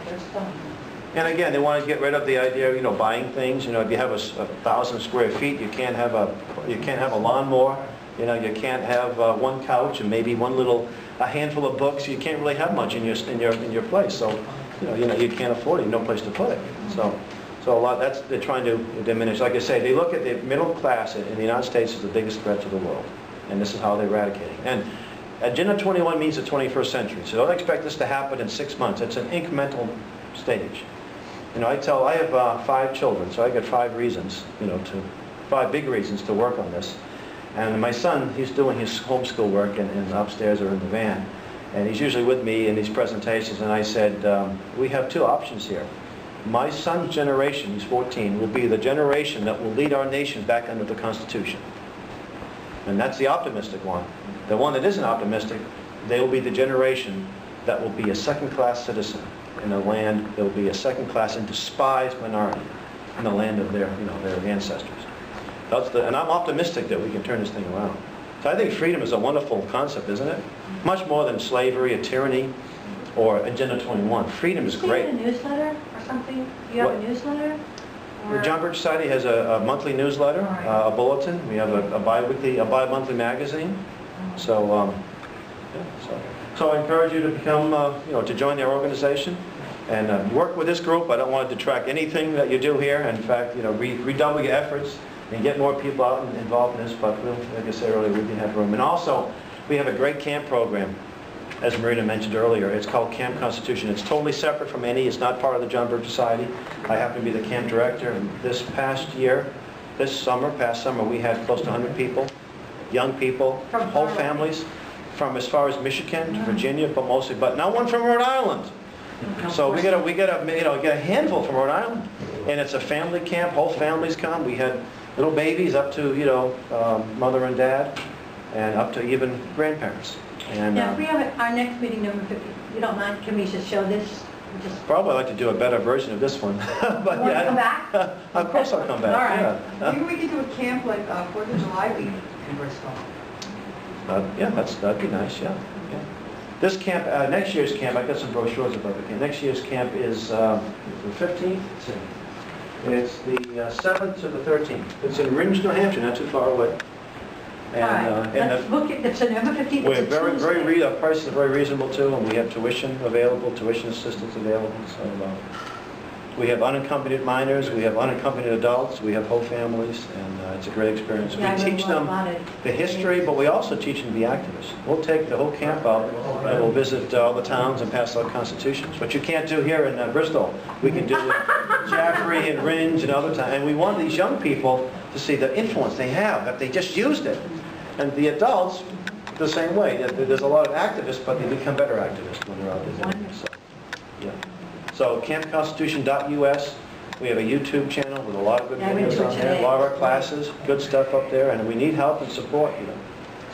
And again, they want to get rid of the idea of, buying things. If you have 1,000 square feet, you can't have a lawnmower. You can't have one couch and maybe a handful of books. You can't really have much in your place. So, you can't afford it. No place to put it. So a lot they're trying to diminish. Like I say, they look at the middle class in the United States as the biggest threat to the world, and this is how they eradicate it. And Agenda 21 means the 21st century. So don't expect this to happen in 6 months. It's an incremental stage. I have 5 children, so I got 5 reasons, 5 big reasons to work on this. And my son, he's doing his homeschool work in upstairs or in the van. And he's usually with me in these presentations. And I said, we have 2 options here. My son's generation, he's 14, will be the generation that will lead our nation back under the Constitution. And that's the optimistic one. The one that isn't optimistic, they will be the generation that will be a second-class citizen in a land that will be a second-class and despised minority in the land of their ancestors. And I'm optimistic that we can turn this thing around. So I think freedom is a wonderful concept, isn't it? Much more than slavery, or tyranny, or Agenda 21. Freedom is great. Do you have a newsletter or something? Do you have a newsletter? The John Birch Society has a monthly newsletter, a bulletin. We have a bi-monthly magazine. So, so I encourage you to become, to join their organization and work with this group. I don't want to detract anything that you do here. In fact, redouble your efforts and get more people out and involved in this. But like I said earlier, we can have room. And also, we have a great camp program, as Marina mentioned earlier. It's called Camp Constitution. It's totally separate from any. It's not part of the John Birch Society. I happen to be the camp director. And this past summer, we had close to 100 people, young people, whole families, from as far as Michigan to Virginia, but not one from Rhode Island. So we get a handful from Rhode Island, and it's a family camp. Whole families come. We had little babies up to mother and dad, and up to even grandparents. And Yeah, if we have our next meeting, number 50, you don't mind, can we just show this? Probably like to do a better version of this one. But Want to come back? Of course I'll come back. All right. Yeah. Maybe we could do a camp like 4th of July week in Bristol. Yeah, that'd be nice. Yeah. This camp, next year's camp, I got some brochures about the camp. Next year's camp is the 15th. It's the 7th to the 13th. It's in Ringe, New Hampshire, not too far away. And let's book it. It's November 15th. We're our prices are very reasonable too, and we have tuition available, tuition assistance available. So we have unaccompanied minors, we have unaccompanied adults, we have whole families, and it's a great experience. Yeah, we teach them the history, but we also teach them to be activists. We'll take the whole camp out and we'll visit all the towns and pass out constitutions. What you can't do here in Bristol, we can do in Jaffrey and Ringe and other towns. And we want these young people to see the influence they have if they just used it. And the adults, the same way. There's a lot of activists, but they become better activists when they're out there doing it. So, yeah. So campconstitution.us, we have a YouTube channel with a lot of good videos on there, a lot of our classes, good stuff up there, and we need help and support,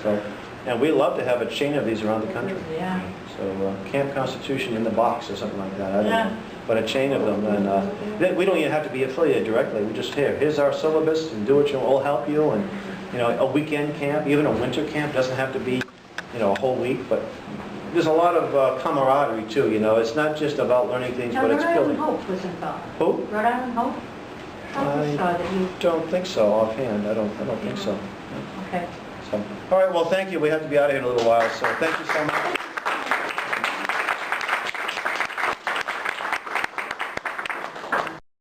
So, and we love to have a chain of these around the country. Yeah. So Camp Constitution in the box or something like that. I don't know. But a chain of them, and we don't even have to be affiliated directly. We just here's our syllabus, and do what we'll help you, and a weekend camp, even a winter camp doesn't have to be a whole week, but there's a lot of camaraderie too. It's not just about learning things, but it's building. Rhode Island Hope was involved. Who? Rhode Island Hope? I don't think so offhand. I don't think so. Okay. So, all right. Well, thank you. We have to be out of here in a little while, so thank you so much.